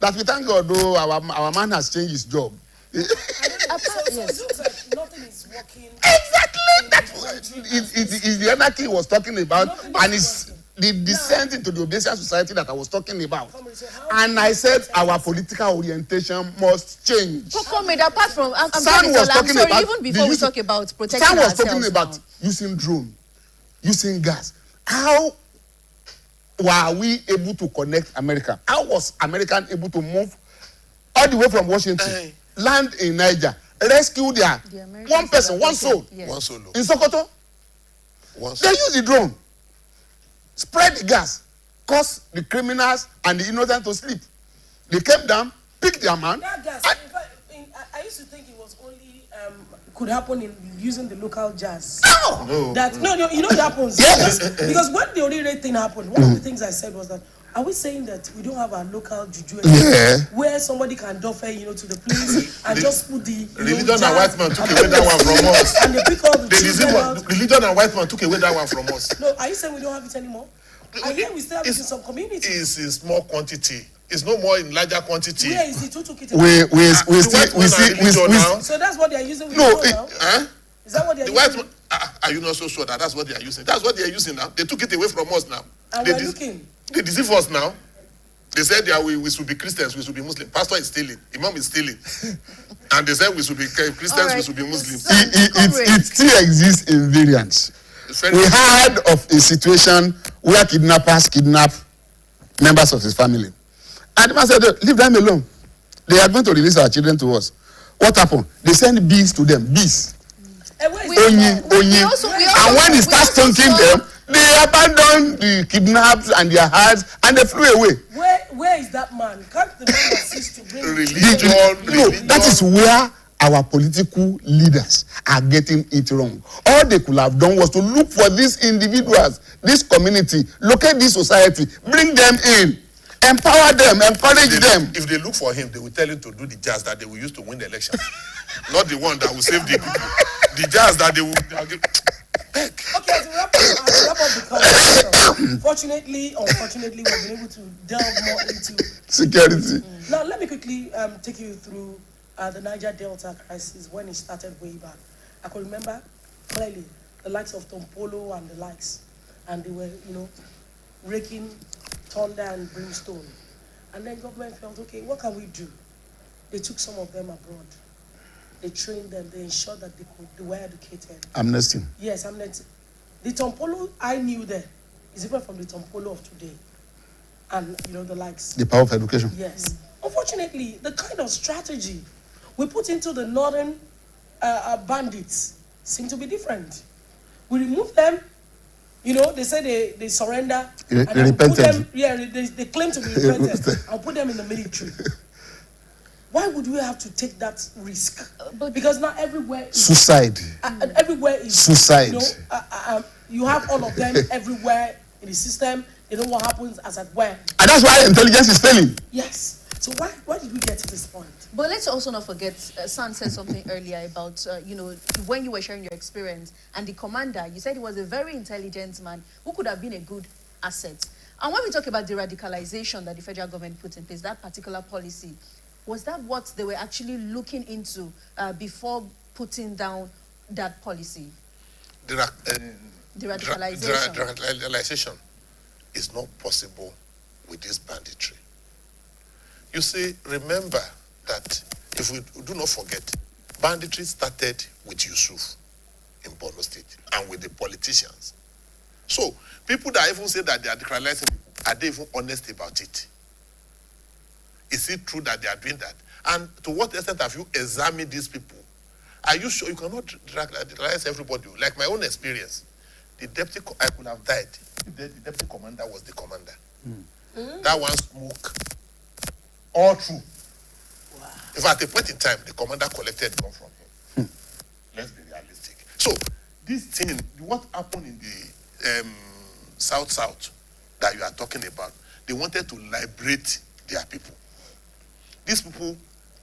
That we thank God, though, our man has changed his job. So it looks like nothing is working. Exactly. That's the anarchy he was talking about, and it's the descent into the Obesian society that I was talking about. And I said our political orientation must change. Apart from, even before we talk about protecting Sam was ourselves talking about using drone, using gas. How were we able to connect America? How was American able to move all the way from Washington, land in Niger, rescue their one person, one soul, one solo in Sokoto? They use the drone, spread the gas, cause the criminals and the innocent to sleep. They came down, picked their man. That gas, I used to think it was only could happen in using the local jazz. No, you know it happens. Yes. Because when the Orire thing happened, one of the things I said was that, are we saying that we don't have our local juju where somebody can offer, to the place and just put the religion and white man took away that one from us. And they pick all the children. Religion and white man took away that one from us. No, are you saying we don't have it anymore? I hear we still have it in some communities. It's in small quantity. It's no more in larger quantity. Where is it? Who took it away? So that's what they are using with now? Is that what they are using? Are you not so sure that that's what they are using? That's what they are using now. They took it away from us now. And we're looking. They deceive us now. They said we should be Christians, we should be Muslim. Pastor is stealing, Imam is stealing. And they said we should be Christians, we should be Muslims. It still exists in variants. We heard of a situation where kidnappers kidnap members of his family. And the man said, leave them alone. They are going to release our children to us. What happened? They send bees to them, bees. Onyi. And when he starts stunting them, they abandon the kidnaps and their hearts and they flew away. Where is that man? Can't the man assist to bring religion? No, that is where our political leaders are getting it wrong. All they could have done was to look for these individuals, this community, locate this society, bring them in, empower them, encourage them. If they look for him, they will tell him to do the jazz that they will use to win the election. Not the one that will save the people. The jazz that they will... Okay, to wrap up the conversation, fortunately, unfortunately, we've been able to delve more into security. Now, let me quickly take you through the Niger Delta crisis when it started way back. I could remember clearly the likes of Tom Polo and the likes, and they were, raking thunder and brimstone. And then government felt, okay, what can we do? They took some of them abroad. They trained them. They ensured that they were educated. Amnesty. Yes, amnesty. The Tom Polo I knew there is different from the Tom Polo of today. And, the likes. The power of education. Yes. Unfortunately, the kind of strategy we put into the northern bandits seem to be different. We remove them. They say they surrender. They repented. They claim to be repented. I'll put them in the military. Why would we have to take that risk? Because not everywhere is suicide. Everywhere is suicide. You have all of them everywhere in the system. They know what happens as at where. And that's why intelligence is failing. Yes. So why did we get to this point? But let's also not forget, San said something earlier about, when you were sharing your experience, and the commander, you said he was a very intelligent man who could have been a good asset. And when we talk about the radicalization that the federal government put in place, that particular policy, was that what they were actually looking into before putting down that policy? The radicalization. The radicalization is not possible with this banditry. You see, remember that if we do not forget, banditry started with Yusuf in Borno State and with the politicians. So, people that even say that they are radicalizing, are they even honest about it? Is it true that they are doing that? And to what extent have you examined these people? Are you sure you cannot radicalize everybody? Like my own experience, I could have died if the deputy commander was the commander. That one smoke all through. Wow. In fact, at a point in time, the commander collected gun from him. Let's be realistic. So, this thing, what happened in the South that you are talking about, they wanted to liberate their people. These people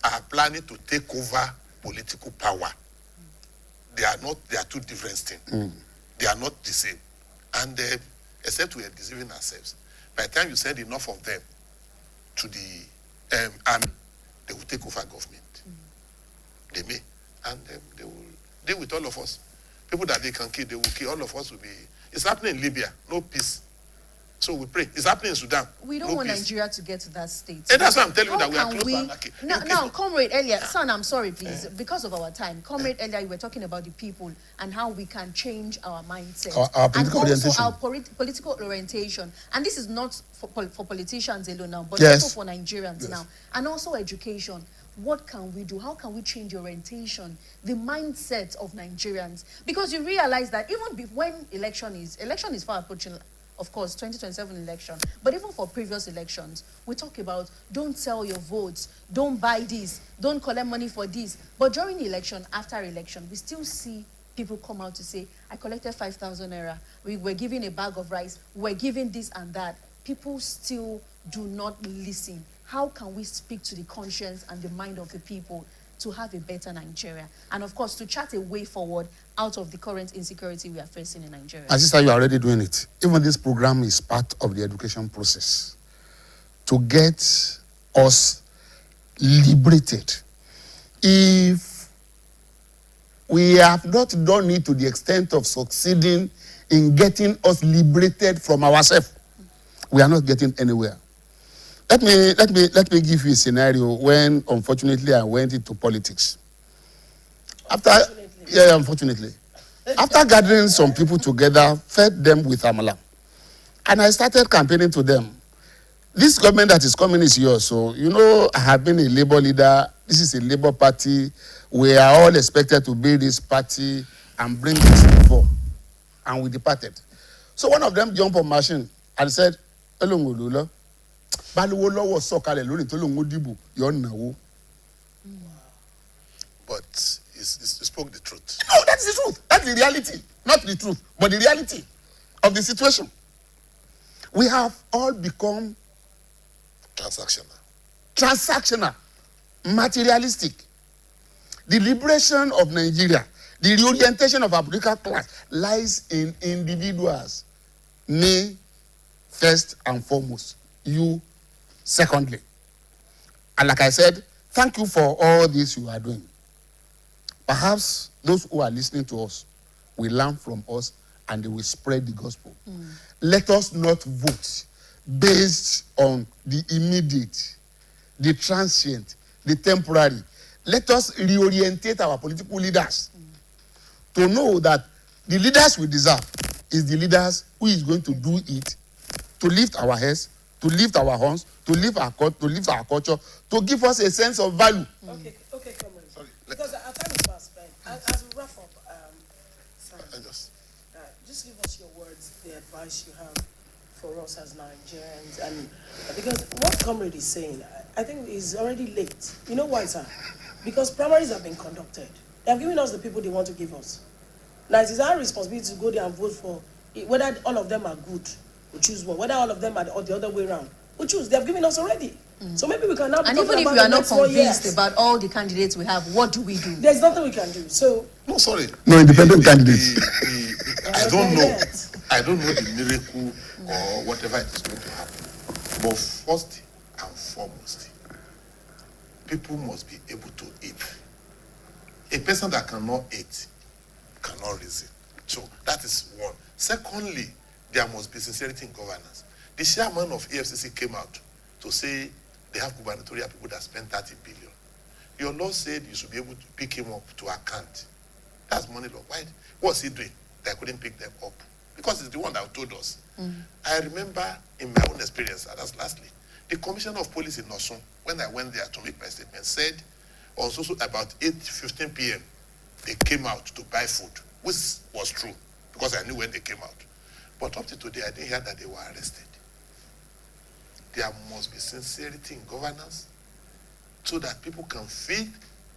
are planning to take over political power. They are two different things. They are not the same. And except we are deceiving ourselves. By the time you send enough of them to the army, they will take over government. They may. And they will deal with all of us. People that they can kill, they will kill. All of us will be... It's happening in Libya. No peace. So we pray. It's happening in Sudan. We don't want Nigeria to get to that state. And that's why I'm telling you that we are close to anarchy. Now, Comrade earlier, son, I'm sorry, please, because of our time. Comrade earlier, you were talking about the people and how we can change our mindset. Our political orientation. Also our political orientation. And this is not for politicians alone now, but also for Nigerians now. And also education. What can we do? How can we change the orientation, the mindset of Nigerians? Because you realize that even when election is far approaching, of course, 2027 election, but even for previous elections, we talk about don't sell your votes, don't buy this, don't collect money for this. But during the election, after election, we still see people come out to say, I collected 5,000 naira, we were giving a bag of rice, we're giving this and that. People still do not listen. How can we speak to the conscience and the mind of the people to have a better Nigeria? And of course, to chart a way forward out of the current insecurity we are facing in Nigeria. My sister, you are already doing it. Even this program is part of the education process to get us liberated. If we have not done it to the extent of succeeding in getting us liberated from ourselves, we are not getting anywhere. Let me give you a scenario when, unfortunately, I went into politics. Unfortunately. After gathering some people together, fed them with amala, and I started campaigning to them. This government that is coming is yours. So, I have been a Labour leader. This is a Labour party. We are all expected to build this party and bring this before. And we departed. So one of them jumped on machine and said, hello, Ngolula. But he spoke the truth. No, that's the truth. That's the reality. Not the truth, but the reality of the situation. We have all become transactional, materialistic. The liberation of Nigeria, the reorientation of African class lies in individuals. Me, first and foremost. You, secondly. And like I said, thank you for all this you are doing. Perhaps those who are listening to us will learn from us and they will spread the gospel. Let us not vote based on the immediate, the transient, the temporary. Let us reorientate our political leaders to know that the leaders we deserve is the leaders who is going to do it to lift our heads, to lift our horns, to lift our culture, to give us a sense of value. Okay, come on. Sorry. Because our time is fast spent. As we wrap up, just give us your words, the advice you have for us as Nigerians, and because what Comrade is saying, I think is already late. You know why, sir? Because primaries have been conducted. They have given us the people they want to give us. Now it is our responsibility to go there and vote for whether all of them are good, we choose one. Whether all of them are or the other way around, we choose. They have given us already. So maybe we can now. And even if we are not convinced about all the candidates we have, what do we do? There's nothing we can do. So no, sorry. No independent candidates. I don't know. I don't know the miracle or whatever it is going to happen. But first and foremost, people must be able to eat. A person that cannot eat cannot reason. So that is one. Secondly, there must be sincerity in governance. The chairman of EFCC came out to say they have gubernatorial people that spend 30 billion. Your law said you should be able to pick him up to account. That's money law. Why? What's he doing? They couldn't pick them up. Because it's the one that told us. I remember in my own experience, and that's lastly, the commissioner of police in Osun, when I went there to make my statement, said on about 8:15 p.m., they came out to buy food, which was true, because I knew when they came out. But up to today, I didn't hear that they were arrested. There must be sincerity in governance so that people can feed.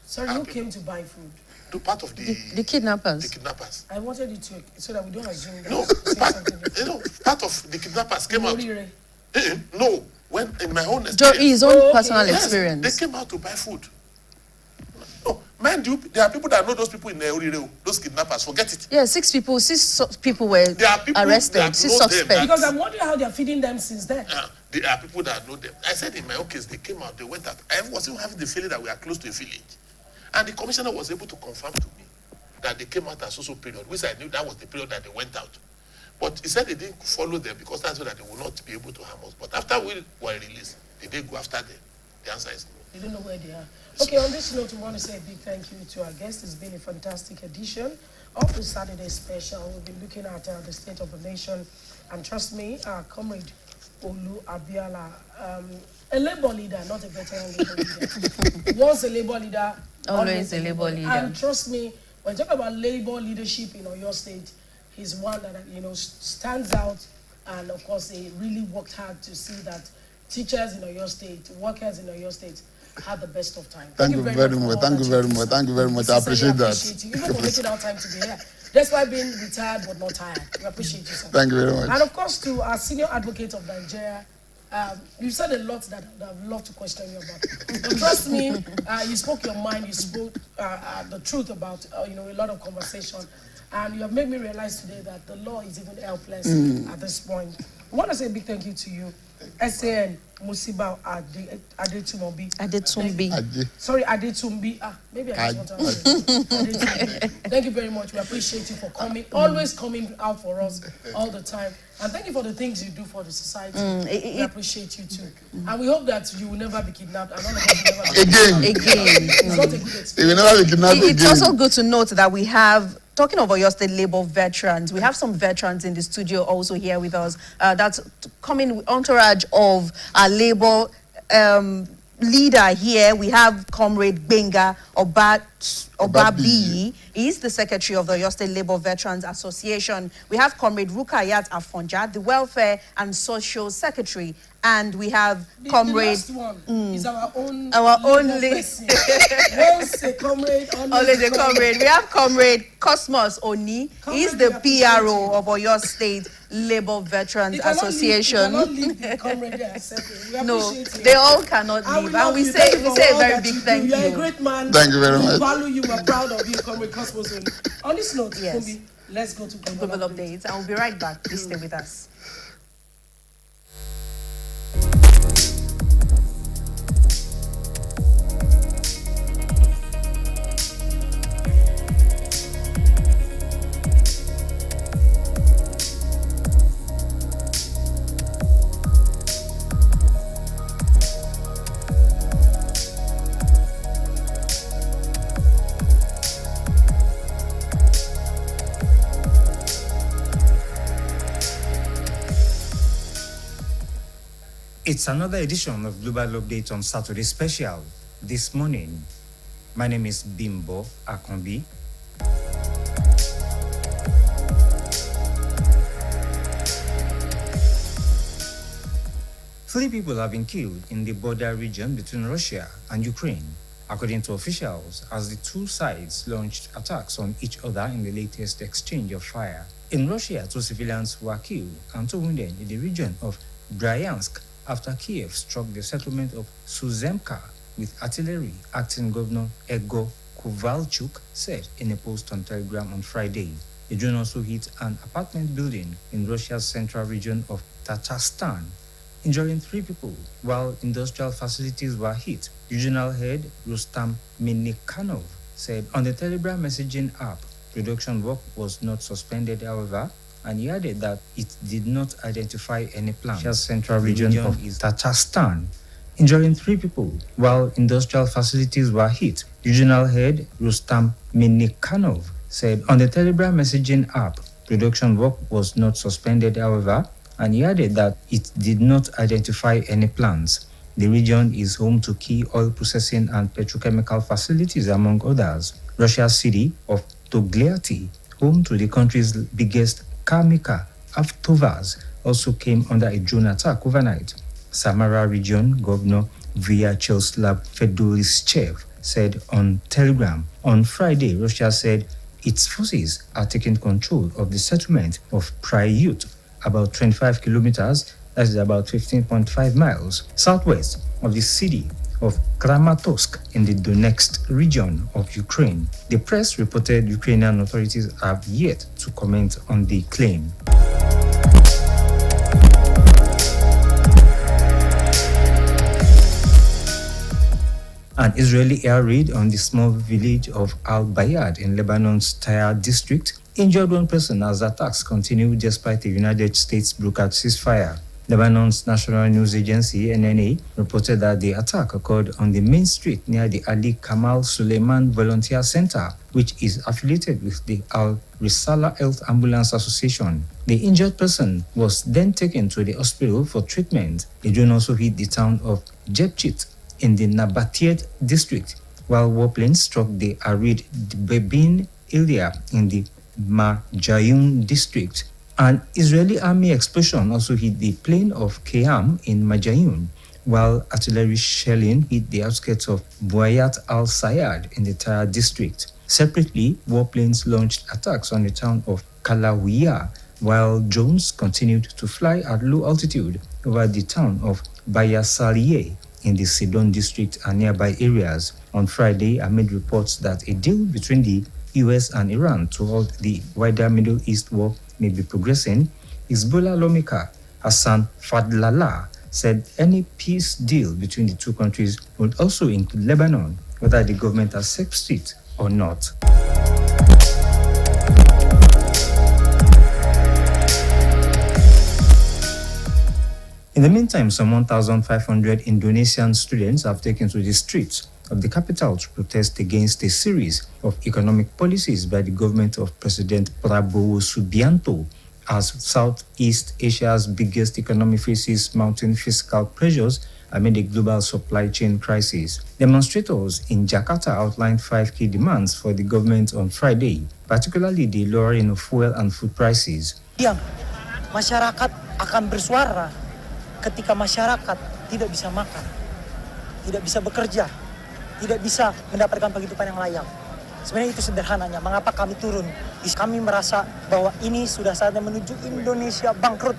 Sorry, who came to buy food? Do part of the kidnappers. The kidnappers. I wanted you to, so that we don't assume that. No, part of the kidnappers came out. No, when in my own experience. His own personal experience. They came out to buy food. No, mind you, there are people that know those people in Orire, those kidnappers. Forget it. Yeah, 6 people were arrested. 6 suspects. Because I'm wondering how they are feeding them since then. There are people that know them. I said in my own case, they came out, they went out. I was even having the feeling that we are close to a village. And the commissioner was able to confirm to me that they came out at so period, which I knew that was the period that they went out. But he said they didn't follow them because that's so that they will not be able to harm us. But after we were released, did they go after them? The answer is no. They don't know where they are. Okay, on this note, we want to say a big thank you to our guest. It's been a fantastic edition of the Saturday special. We'll be looking at the state of the nation. And trust me, our comrade Olu Abiola, a Labour leader, not a veteran Labour leader. Once a Labour leader, always a Labour leader. And trust me, when you talk about Labour leadership in Oyo State, he's one that stands out, and of course they really worked hard to see that teachers in Oyo State, workers in Oyo State had the best of time. Thank you very much. Thank you very much. Thank you very much. I appreciate that. You even for making our time to be here. Despite being retired but not tired. We appreciate you, sir. Thank you very much. And of course to our senior advocate of Nigeria, you said a lot that I'd love to question you about. But trust me, you spoke your mind, you spoke the truth about a lot of conversation. And you have made me realize today that the law is even helpless at this point. I want to say a big thank you to you. SAN Musiba Adetumbi. Sorry, Adetumbi. Maybe I just want to say Adetumbi. Thank you very much. We appreciate you for coming, always coming out for us all the time. And thank you for the things you do for the society. We appreciate you too. And we hope that you will never be kidnapped. And none of us will never be Again. It's not a good experience. You will never be kidnapped again. It's also good to note that we have, talking of Oyo State Labour veterans, we have some veterans in the studio also here with us. That's coming entourage of our Labour leader here. We have Comrade Benga Obabi. He's the secretary of the Oyo State Labour Veterans Association. We have Comrade Rukayat Afonja, the welfare and social secretary. And we have Comrade. The last one is our own list. Once a comrade, always a comrade. We have Comrade Cosmos Oni. He's the PRO of Oyo State Labour Veterans Association. No, they all cannot leave. And we say a very big thank you. You're a great man. Thank you very much. We value you. We're proud of you, Comrade Cosmos Oni. On this note, yes. Kumbi, let's go to global updates. And we'll be right back. Please stay with us. It's another edition of Global Update on Saturday Special. This morning, my name is Bimbo Akombi. Three people have been killed in the border region between Russia and Ukraine, according to officials, as the two sides launched attacks on each other in the latest exchange of fire. In Russia, 2 civilians were killed and 2 wounded in the region of Bryansk after Kiev struck the settlement of Suzemka with artillery, acting Governor Ego Kovalchuk said in a post on Telegram on Friday. The drone also hit an apartment building in Russia's central region of Tatarstan, injuring 3 people, while industrial facilities were hit. Regional head Rustam Minikhanov said on the Telegram messaging app, production work was not suspended, however, and he added that it did not identify any plans. Russia's central region of Tatarstan, injuring 3 people, while industrial facilities were hit. Regional head Rustam Minikhanov said on the Telegram messaging app, production work was not suspended, however, and he added that it did not identify any plans. The region is home to key oil processing and petrochemical facilities, among others. Russia's city of Togliatti, home to the country's biggest car maker, Avtovaz, also came under a drone attack overnight. Samara Region Governor Vyacheslav Fedorishev said on Telegram on Friday, Russia said its forces are taking control of the settlement of Pryut, about 25 kilometers, that is about 15.5 miles, southwest of the city of Kramatorsk in the Donetsk region of Ukraine. The press reported Ukrainian authorities have yet to comment on the claim. An Israeli air raid on the small village of Al-Bayad in Lebanon's Tyre district injured 1 person as attacks continued despite the United States brokered ceasefire. Lebanon's national news agency, NNA, reported that the attack occurred on the main street near the Ali Kamal Suleiman Volunteer Center, which is affiliated with the Al-Risala Health Ambulance Association. The injured person was then taken to the hospital for treatment. The drone also hit the town of Jebchit in the Nabatiyat district, while warplanes struck the arid Bebin area in the Marjayun district. An Israeli army explosion also hit the plain of Kayam in Majayun, while artillery shelling hit the outskirts of Buayat al-Sayad in the Tyre district. Separately, warplanes launched attacks on the town of Kalawiya, while drones continued to fly at low altitude over the town of Bayasaliye in the Sidon district and nearby areas. On Friday, amid reports that a deal between the US and Iran to halt the wider Middle East war may be progressing, Hezbollah lawmaker Hassan Fadlallah said any peace deal between the two countries would also include Lebanon, whether the government accepts it or not. In the meantime, some 1,500 Indonesian students have taken to the streets of the capital to protest against a series of economic policies by the government of President Prabowo Subianto, as Southeast Asia's biggest economy faces mounting fiscal pressures amid a global supply chain crisis. Demonstrators in Jakarta outlined 5 key demands for the government on Friday, particularly the lowering of fuel and food prices. Yang masyarakat akan bersuara ketika masyarakat tidak bisa makan, tidak bisa bekerja, tidak bisa mendapatkan penghidupan yang layak. Sebenarnya itu sederhananya. Mengapa kami turun? Kami merasa bahwa ini sudah saatnya menuju Indonesia bangkrut.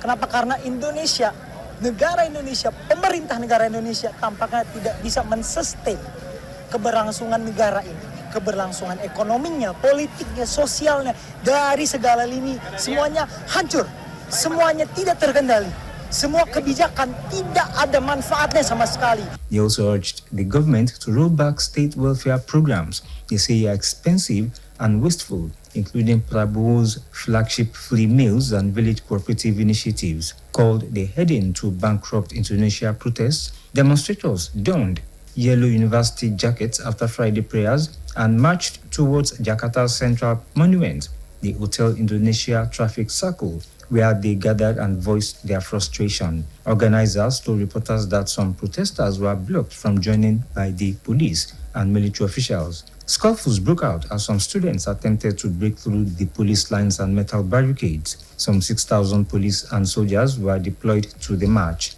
Kenapa? Karena Indonesia, negara Indonesia, pemerintah negara Indonesia tampaknya tidak bisa mensustain keberlangsungan negara ini. Keberlangsungan ekonominya, politiknya, sosialnya, dari segala lini, semuanya hancur. Semuanya tidak terkendali. Semua kebijakan tidak ada manfaatnya sama sekali. They also urged the government to roll back state welfare programs they say are expensive and wasteful, including Prabowo's flagship free meals and village cooperative initiatives. Called the heading to bankrupt Indonesia protests, demonstrators donned yellow university jackets after Friday prayers and marched towards Jakarta's central monument, the Hotel Indonesia Traffic Circle, where they gathered and voiced their frustration. Organizers told reporters that some protesters were blocked from joining by the police and military officials. Scuffles broke out as some students attempted to break through the police lines and metal barricades. Some 6,000 police and soldiers were deployed to the march.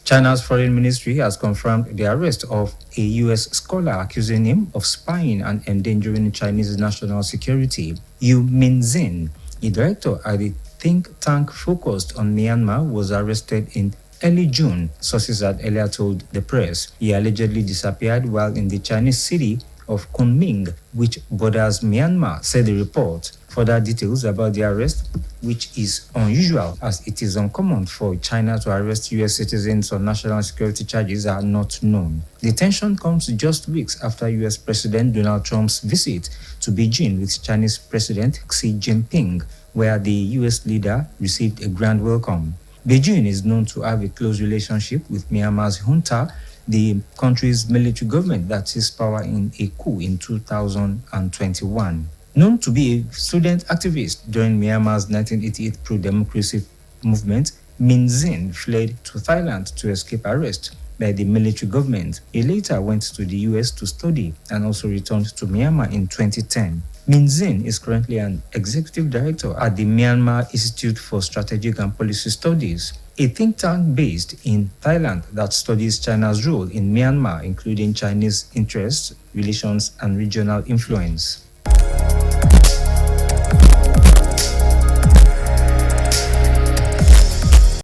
China's foreign ministry has confirmed the arrest of a U.S. scholar accusing him of spying and endangering Chinese national security. Yu Minzin, a director at the think tank focused on Myanmar, was arrested in early June, sources had earlier told the press. He allegedly disappeared while in the Chinese city of Kunming, which borders Myanmar, said the report. Further details about the arrest, which is unusual as it is uncommon for China to arrest U.S. citizens on national security charges, are not known. The detention comes just weeks after U.S. President Donald Trump's visit to Beijing with Chinese President Xi Jinping, where the U.S. leader received a grand welcome. Beijing is known to have a close relationship with Myanmar's junta, the country's military government that seized power in a coup in 2021. Known to be a student activist during Myanmar's 1988 pro-democracy movement, Min Zin fled to Thailand to escape arrest by the military government. He later went to the US to study and also returned to Myanmar in 2010. Min Zin is currently an executive director at the Myanmar Institute for Strategic and Policy Studies, a think tank based in Thailand that studies China's role in Myanmar, including Chinese interests, relations, and regional influence.